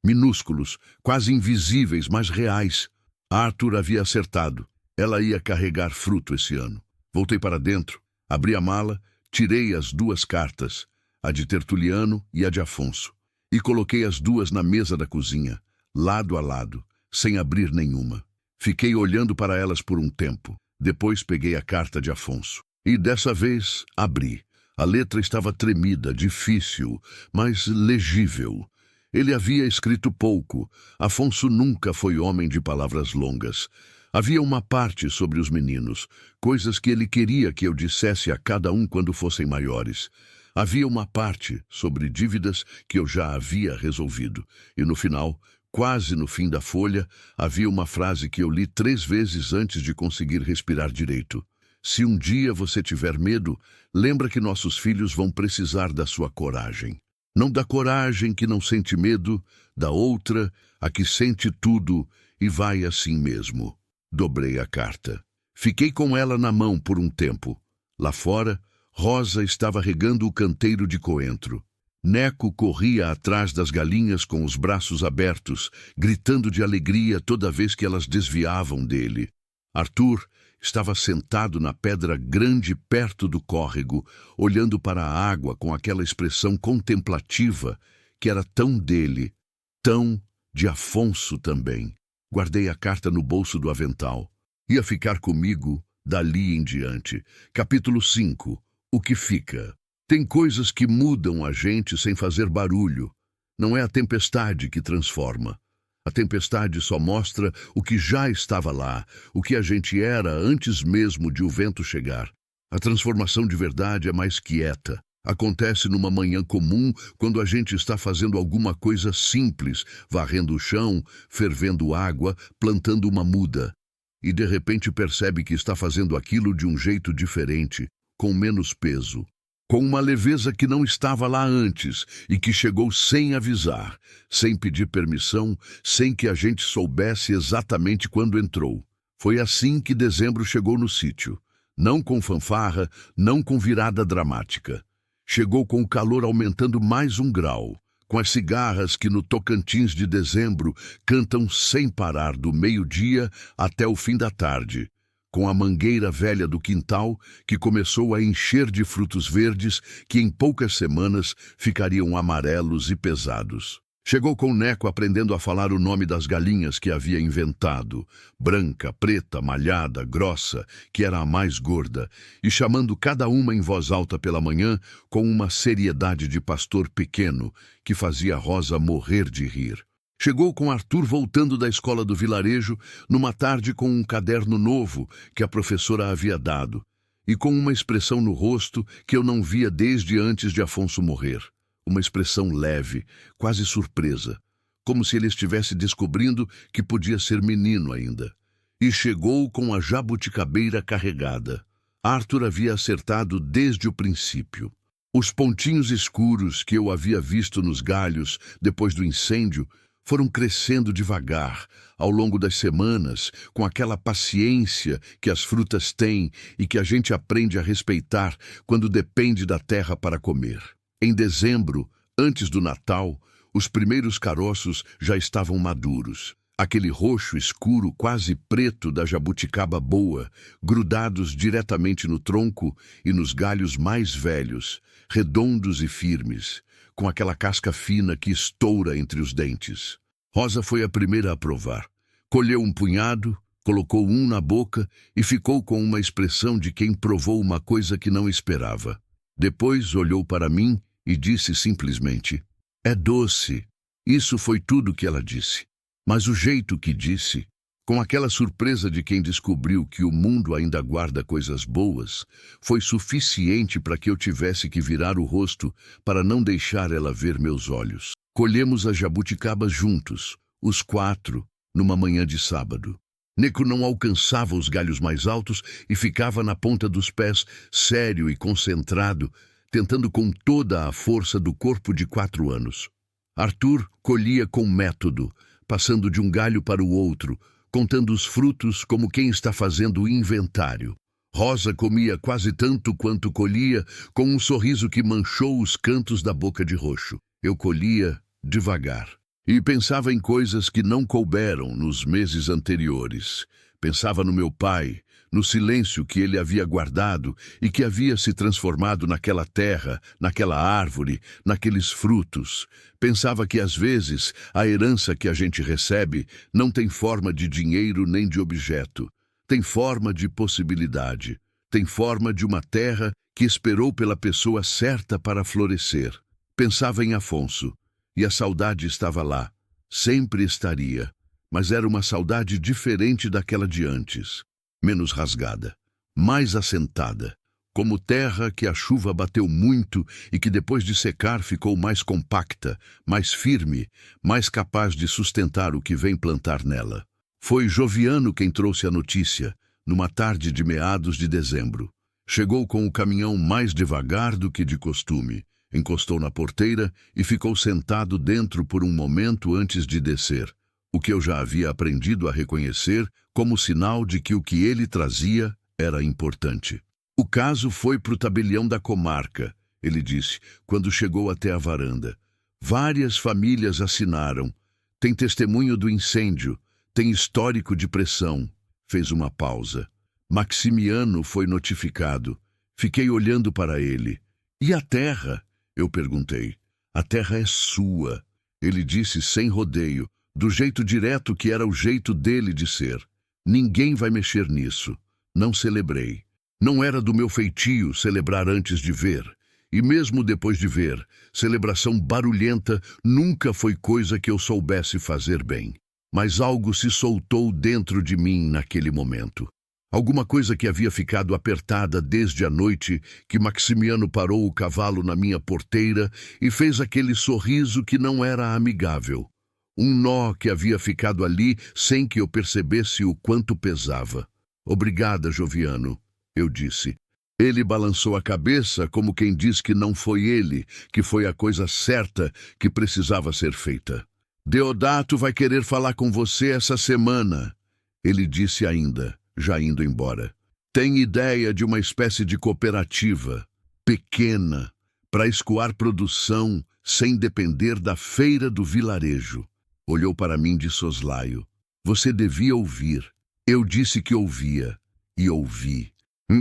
Minúsculos, quase invisíveis, mas reais. Arthur havia acertado. Ela ia carregar fruto esse ano. Voltei para dentro, abri a mala, tirei as 2 cartas, a de Tertuliano e a de Afonso, e coloquei as 2 na mesa da cozinha, lado a lado, sem abrir nenhuma. Fiquei olhando para elas por um tempo. Depois peguei a carta de Afonso. E dessa vez abri. A letra estava tremida, difícil, mas legível. Ele havia escrito pouco. Afonso nunca foi homem de palavras longas. Havia uma parte sobre os meninos, coisas que ele queria que eu dissesse a cada um quando fossem maiores. Havia uma parte sobre dívidas que eu já havia resolvido. E no final, quase no fim da folha, havia uma frase que eu li 3 vezes antes de conseguir respirar direito. Se um dia você tiver medo, lembra que nossos filhos vão precisar da sua coragem. Não da coragem que não sente medo, da outra, a que sente tudo e vai assim mesmo. Dobrei a carta. Fiquei com ela na mão por um tempo. Lá fora, Rosa estava regando o canteiro de coentro. Neco corria atrás das galinhas com os braços abertos, gritando de alegria toda vez que elas desviavam dele. Arthur estava sentado na pedra grande perto do córrego, olhando para a água com aquela expressão contemplativa que era tão dele, tão de Afonso também. Guardei a carta no bolso do avental. Ia ficar comigo dali em diante. Capítulo 5. O que fica? Tem coisas que mudam a gente sem fazer barulho. Não é a tempestade que transforma. A tempestade só mostra o que já estava lá, o que a gente era antes mesmo de o vento chegar. A transformação de verdade é mais quieta. Acontece numa manhã comum, quando a gente está fazendo alguma coisa simples, varrendo o chão, fervendo água, plantando uma muda. E de repente percebe que está fazendo aquilo de um jeito diferente, com menos peso. Com uma leveza que não estava lá antes e que chegou sem avisar, sem pedir permissão, sem que a gente soubesse exatamente quando entrou. Foi assim que dezembro chegou no sítio. Não com fanfarra, não com virada dramática. Chegou com o calor aumentando mais 1 grau, com as cigarras que no Tocantins de dezembro cantam sem parar do meio-dia até o fim da tarde, com a mangueira velha do quintal que começou a encher de frutos verdes que em poucas semanas ficariam amarelos e pesados. Chegou com Neco aprendendo a falar o nome das galinhas que havia inventado, branca, preta, malhada, grossa, que era a mais gorda, e chamando cada uma em voz alta pela manhã com uma seriedade de pastor pequeno que fazia Rosa morrer de rir. Chegou com Arthur voltando da escola do vilarejo numa tarde com um caderno novo que a professora havia dado, e com uma expressão no rosto que eu não via desde antes de Afonso morrer. Uma expressão leve, quase surpresa, como se ele estivesse descobrindo que podia ser menino ainda. E chegou com a jabuticabeira carregada. Arthur havia acertado desde o princípio. Os pontinhos escuros que eu havia visto nos galhos depois do incêndio foram crescendo devagar, ao longo das semanas, com aquela paciência que as frutas têm e que a gente aprende a respeitar quando depende da terra para comer. Em dezembro, antes do Natal, os primeiros caroços já estavam maduros. Aquele roxo escuro, quase preto da jabuticaba boa, grudados diretamente no tronco e nos galhos mais velhos, redondos e firmes, com aquela casca fina que estoura entre os dentes. Rosa foi a primeira a provar. Colheu um punhado, colocou um na boca e ficou com uma expressão de quem provou uma coisa que não esperava. Depois olhou para mim e disse simplesmente: "É doce." Isso foi tudo que ela disse. Mas o jeito que disse, com aquela surpresa de quem descobriu que o mundo ainda guarda coisas boas, foi suficiente para que eu tivesse que virar o rosto para não deixar ela ver meus olhos. Colhemos as jabuticabas juntos, os 4, numa manhã de sábado. Neco não alcançava os galhos mais altos e ficava na ponta dos pés, sério e concentrado, tentando com toda a força do corpo de 4 anos. Arthur colhia com método, passando de um galho para o outro, contando os frutos como quem está fazendo o inventário. Rosa comia quase tanto quanto colhia, com um sorriso que manchou os cantos da boca de roxo. Eu colhia devagar e pensava em coisas que não couberam nos meses anteriores. Pensava no meu pai, no silêncio que ele havia guardado e que havia se transformado naquela terra, naquela árvore, naqueles frutos. Pensava que, às vezes, a herança que a gente recebe não tem forma de dinheiro nem de objeto. Tem forma de possibilidade. Tem forma de uma terra que esperou pela pessoa certa para florescer. Pensava em Afonso, e a saudade estava lá. Sempre estaria. Mas era uma saudade diferente daquela de antes. Menos rasgada, mais assentada, como terra que a chuva bateu muito e que depois de secar ficou mais compacta, mais firme, mais capaz de sustentar o que vem plantar nela. Foi Joviano quem trouxe a notícia, numa tarde de meados de dezembro. Chegou com o caminhão mais devagar do que de costume, encostou na porteira e ficou sentado dentro por um momento antes de descer, o que eu já havia aprendido a reconhecer como sinal de que o que ele trazia era importante. "O caso foi para o tabelião da comarca", ele disse, quando chegou até a varanda. "Várias famílias assinaram. Tem testemunho do incêndio, tem histórico de pressão." Fez uma pausa. "Maximiano foi notificado." Fiquei olhando para ele. "E a terra?" eu perguntei. "A terra é sua", ele disse sem rodeio, do jeito direto que era o jeito dele de ser. "Ninguém vai mexer nisso." Não celebrei. Não era do meu feitio celebrar antes de ver. E mesmo depois de ver, celebração barulhenta nunca foi coisa que eu soubesse fazer bem. Mas algo se soltou dentro de mim naquele momento. Alguma coisa que havia ficado apertada desde a noite que Maximiano parou o cavalo na minha porteira e fez aquele sorriso que não era amigável. Um nó que havia ficado ali sem que eu percebesse o quanto pesava. "Obrigada, Joviano", eu disse. Ele balançou a cabeça como quem diz que não foi ele, que foi a coisa certa que precisava ser feita. "Deodato vai querer falar com você essa semana", ele disse ainda, já indo embora. "Tem ideia de uma espécie de cooperativa, pequena, para escoar produção sem depender da feira do vilarejo." Olhou para mim de soslaio. "Você devia ouvir." Eu disse que ouvia, e ouvi.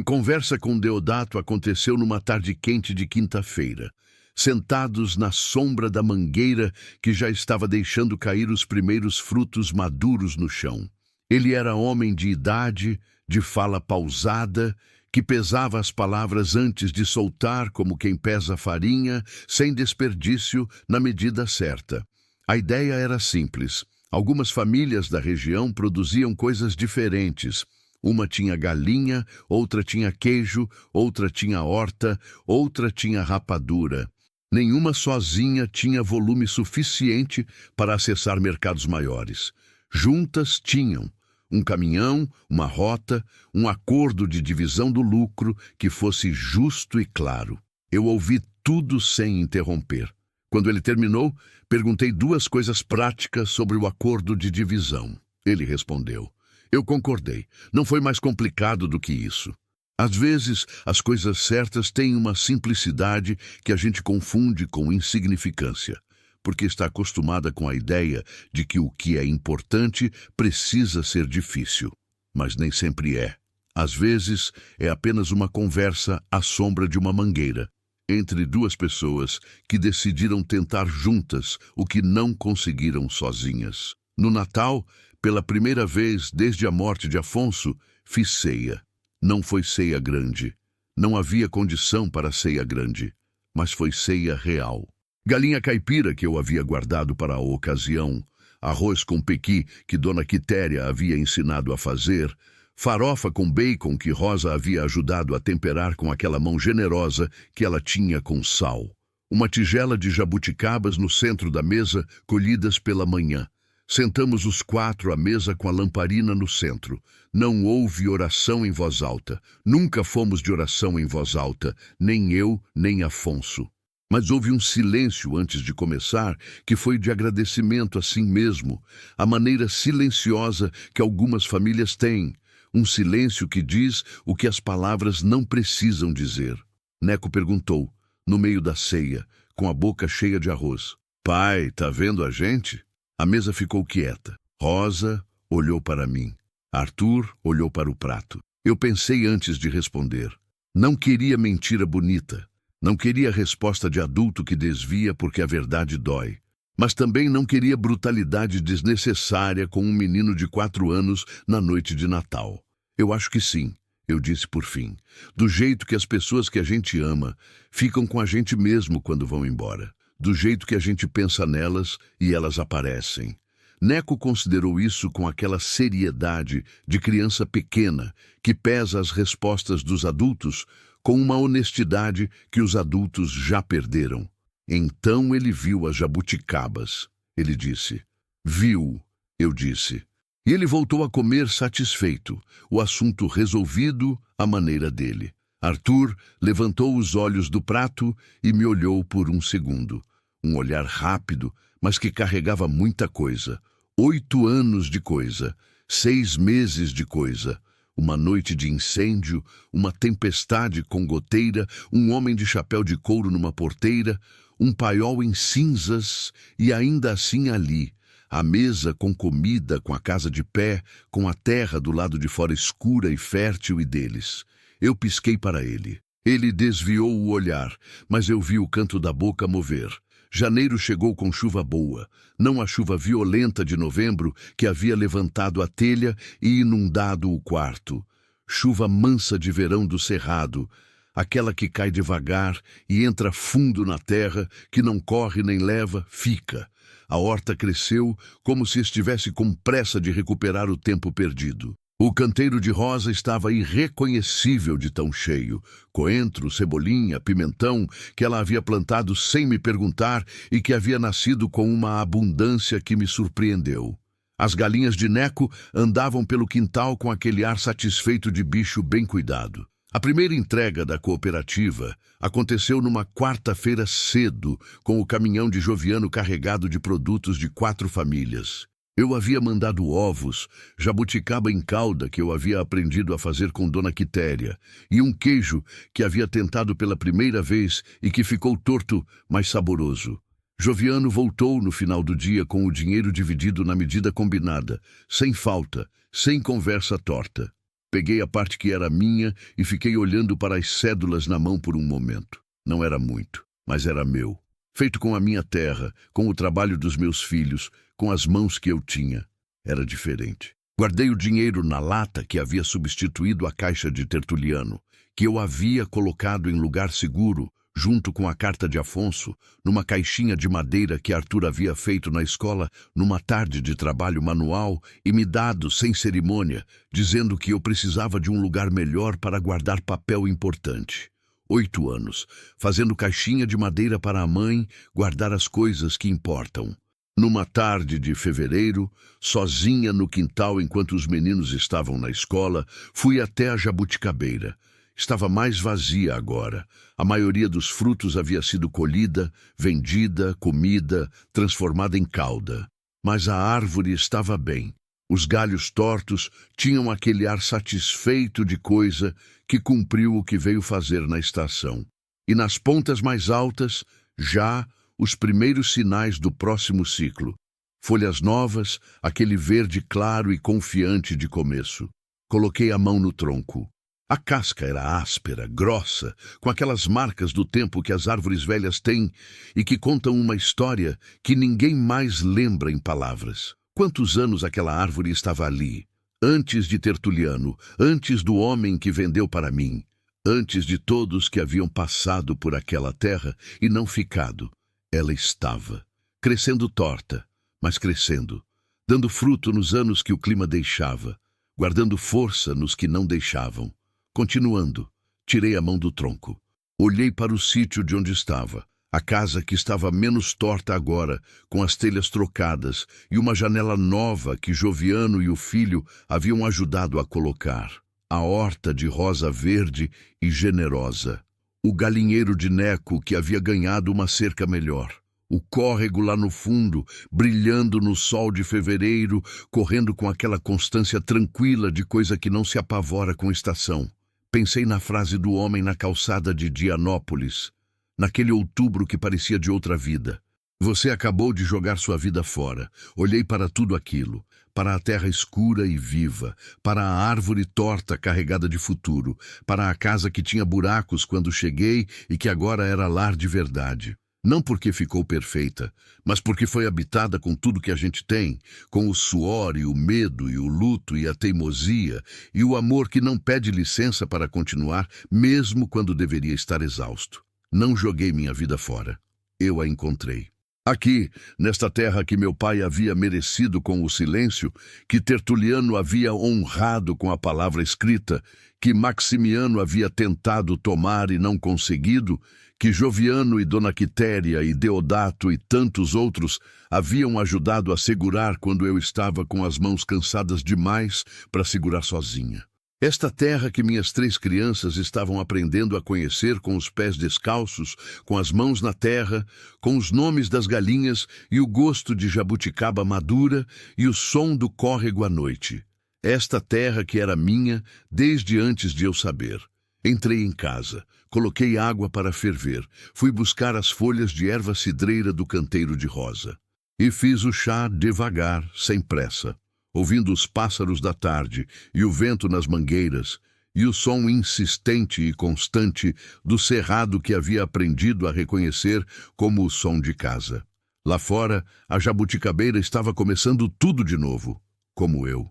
Conversa com Deodato aconteceu numa tarde quente de quinta-feira. sentados na sombra da mangueira que já estava deixando cair os primeiros frutos maduros no chão. Ele era homem de idade, de fala pausada, que pesava as palavras antes de soltar como quem pesa farinha, sem desperdício, na medida certa. A ideia era simples. Algumas famílias da região produziam coisas diferentes. Uma tinha galinha, outra tinha queijo, outra tinha horta, outra tinha rapadura. Nenhuma sozinha tinha volume suficiente para acessar mercados maiores. Juntas tinham um caminhão, uma rota, um acordo de divisão do lucro que fosse justo e claro. Eu ouvi tudo sem interromper. Quando ele terminou, perguntei duas coisas práticas sobre o acordo de divisão. Ele respondeu. Eu concordei. Não foi mais complicado do que isso. Às vezes, as coisas certas têm uma simplicidade que a gente confunde com insignificância, porque está acostumada com a ideia de que o que é importante precisa ser difícil. Mas nem sempre é. Às vezes, é apenas uma conversa à sombra de uma mangueira, entre duas pessoas que decidiram tentar juntas o que não conseguiram sozinhas. No Natal, pela primeira vez desde a morte de Afonso, fiz ceia. Não foi ceia grande. Não havia condição para ceia grande, mas foi ceia real. Galinha caipira que eu havia guardado para a ocasião, arroz com pequi que Dona Quitéria havia ensinado a fazer, farofa com bacon que Rosa havia ajudado a temperar com aquela mão generosa que ela tinha com sal. Uma tigela de jabuticabas no centro da mesa, colhidas pela manhã. Sentamos os quatro à mesa com a lamparina no centro. Não houve oração em voz alta. Nunca fomos de oração em voz alta, nem eu, nem Afonso. Mas houve um silêncio antes de começar, que foi de agradecimento a si mesmo, a maneira silenciosa que algumas famílias têm. Um silêncio que diz o que as palavras não precisam dizer. Neco perguntou, no meio da ceia, com a boca cheia de arroz. Pai, tá vendo a gente? A mesa ficou quieta. Rosa olhou para mim. Arthur olhou para o prato. Eu pensei antes de responder. Não queria mentira bonita. Não queria resposta de adulto que desvia porque a verdade dói. Mas também não queria brutalidade desnecessária com um menino de 4 anos na noite de Natal. Eu acho que sim, eu disse por fim. Do jeito que as pessoas que a gente ama ficam com a gente mesmo quando vão embora. Do jeito que a gente pensa nelas e elas aparecem. Neco considerou isso com aquela seriedade de criança pequena que pesa as respostas dos adultos com uma honestidade que os adultos já perderam. Então ele viu as jabuticabas. Ele disse. Viu, eu disse. E ele voltou a comer satisfeito, o assunto resolvido à maneira dele. Arthur levantou os olhos do prato e me olhou por um segundo. Um olhar rápido, mas que carregava muita coisa. 8 anos de coisa, 6 meses de coisa. Uma noite de incêndio, uma tempestade com goteira, um homem de chapéu de couro numa porteira, um paiol em cinzas e ainda assim ali, a mesa com comida, com a casa de pé, com a terra do lado de fora escura e fértil e deles. Eu pisquei para ele. Ele desviou o olhar, mas eu vi o canto da boca mover. Janeiro chegou com chuva boa, não a chuva violenta de novembro que havia levantado a telha e inundado o quarto. Chuva mansa de verão do cerrado, aquela que cai devagar e entra fundo na terra, que não corre nem leva, fica. A horta cresceu como se estivesse com pressa de recuperar o tempo perdido. O canteiro de Rosa estava irreconhecível de tão cheio. Coentro, cebolinha, pimentão, que ela havia plantado sem me perguntar e que havia nascido com uma abundância que me surpreendeu. As galinhas de Neco andavam pelo quintal com aquele ar satisfeito de bicho bem cuidado. A primeira entrega da cooperativa aconteceu numa quarta-feira cedo, com o caminhão de Joviano carregado de produtos de 4 famílias. Eu havia mandado ovos, jabuticaba em calda que eu havia aprendido a fazer com Dona Quitéria, e um queijo que havia tentado pela primeira vez e que ficou torto, mas saboroso. Joviano voltou no final do dia com o dinheiro dividido na medida combinada, sem falta, sem conversa torta. Peguei a parte que era minha e fiquei olhando para as cédulas na mão por um momento. Não era muito. mas era meu. Feito com a minha terra, com o trabalho dos meus filhos, com as mãos que eu tinha. Era diferente. Guardei o dinheiro na lata que havia substituído a caixa de Tertuliano, que eu havia colocado em lugar seguro, junto com a carta de Afonso, numa caixinha de madeira que Arthur havia feito na escola numa tarde de trabalho manual e me dado sem cerimônia, dizendo que eu precisava de um lugar melhor para guardar papel importante. 8 anos, fazendo caixinha de madeira para a mãe guardar as coisas que importam. Numa tarde de fevereiro, sozinha no quintal enquanto os meninos estavam na escola, fui até a jabuticabeira. Estava mais vazia agora. A maioria dos frutos havia sido colhida, vendida, comida, transformada em calda. Mas a árvore estava bem. Os galhos tortos tinham aquele ar satisfeito de coisa que cumpriu o que veio fazer na estação. E nas pontas mais altas, já os primeiros sinais do próximo ciclo. Folhas novas, aquele verde claro e confiante de começo. Coloquei a mão no tronco. A casca era áspera, grossa, com aquelas marcas do tempo que as árvores velhas têm e que contam uma história que ninguém mais lembra em palavras. Quantos anos aquela árvore estava ali? Antes de Tertuliano, antes do homem que vendeu para mim, antes de todos que haviam passado por aquela terra e não ficado. Ela estava, crescendo torta, mas crescendo, dando fruto nos anos que o clima deixava, guardando força nos que não deixavam. Continuando, tirei a mão do tronco. Olhei para o sítio de onde estava, a casa que estava menos torta agora, com as telhas trocadas e uma janela nova que Joviano e o filho haviam ajudado a colocar. A horta de rosa verde e generosa. O galinheiro de Neco que havia ganhado uma cerca melhor. O córrego lá no fundo, brilhando no sol de fevereiro, correndo com aquela constância tranquila de coisa que não se apavora com estação. Pensei na frase do homem na calçada de Dianópolis, naquele outubro que parecia de outra vida. Você acabou de jogar sua vida fora. Olhei para tudo aquilo, para a terra escura e viva, para a árvore torta carregada de futuro, para a casa que tinha buracos quando cheguei e que agora era lar de verdade. Não porque ficou perfeita, mas porque foi habitada com tudo que a gente tem, com o suor e o medo e o luto e a teimosia e o amor que não pede licença para continuar, mesmo quando deveria estar exausto. Não joguei minha vida fora. Eu a encontrei. Aqui, nesta terra que meu pai havia merecido com o silêncio, que Tertuliano havia honrado com a palavra escrita, que Maximiano havia tentado tomar e não conseguido, que Joviano e Dona Quitéria e Deodato e tantos outros haviam ajudado a segurar quando eu estava com as mãos cansadas demais para segurar sozinha. Esta terra que minhas 3 crianças estavam aprendendo a conhecer com os pés descalços, com as mãos na terra, com os nomes das galinhas e o gosto de jabuticaba madura e o som do córrego à noite. Esta terra que era minha desde antes de eu saber. Entrei em casa, coloquei água para ferver, fui buscar as folhas de erva cidreira do canteiro de rosa. E fiz o chá devagar, sem pressa, ouvindo os pássaros da tarde e o vento nas mangueiras, e o som insistente e constante do cerrado que havia aprendido a reconhecer como o som de casa. Lá fora, a jabuticabeira estava começando tudo de novo, como eu.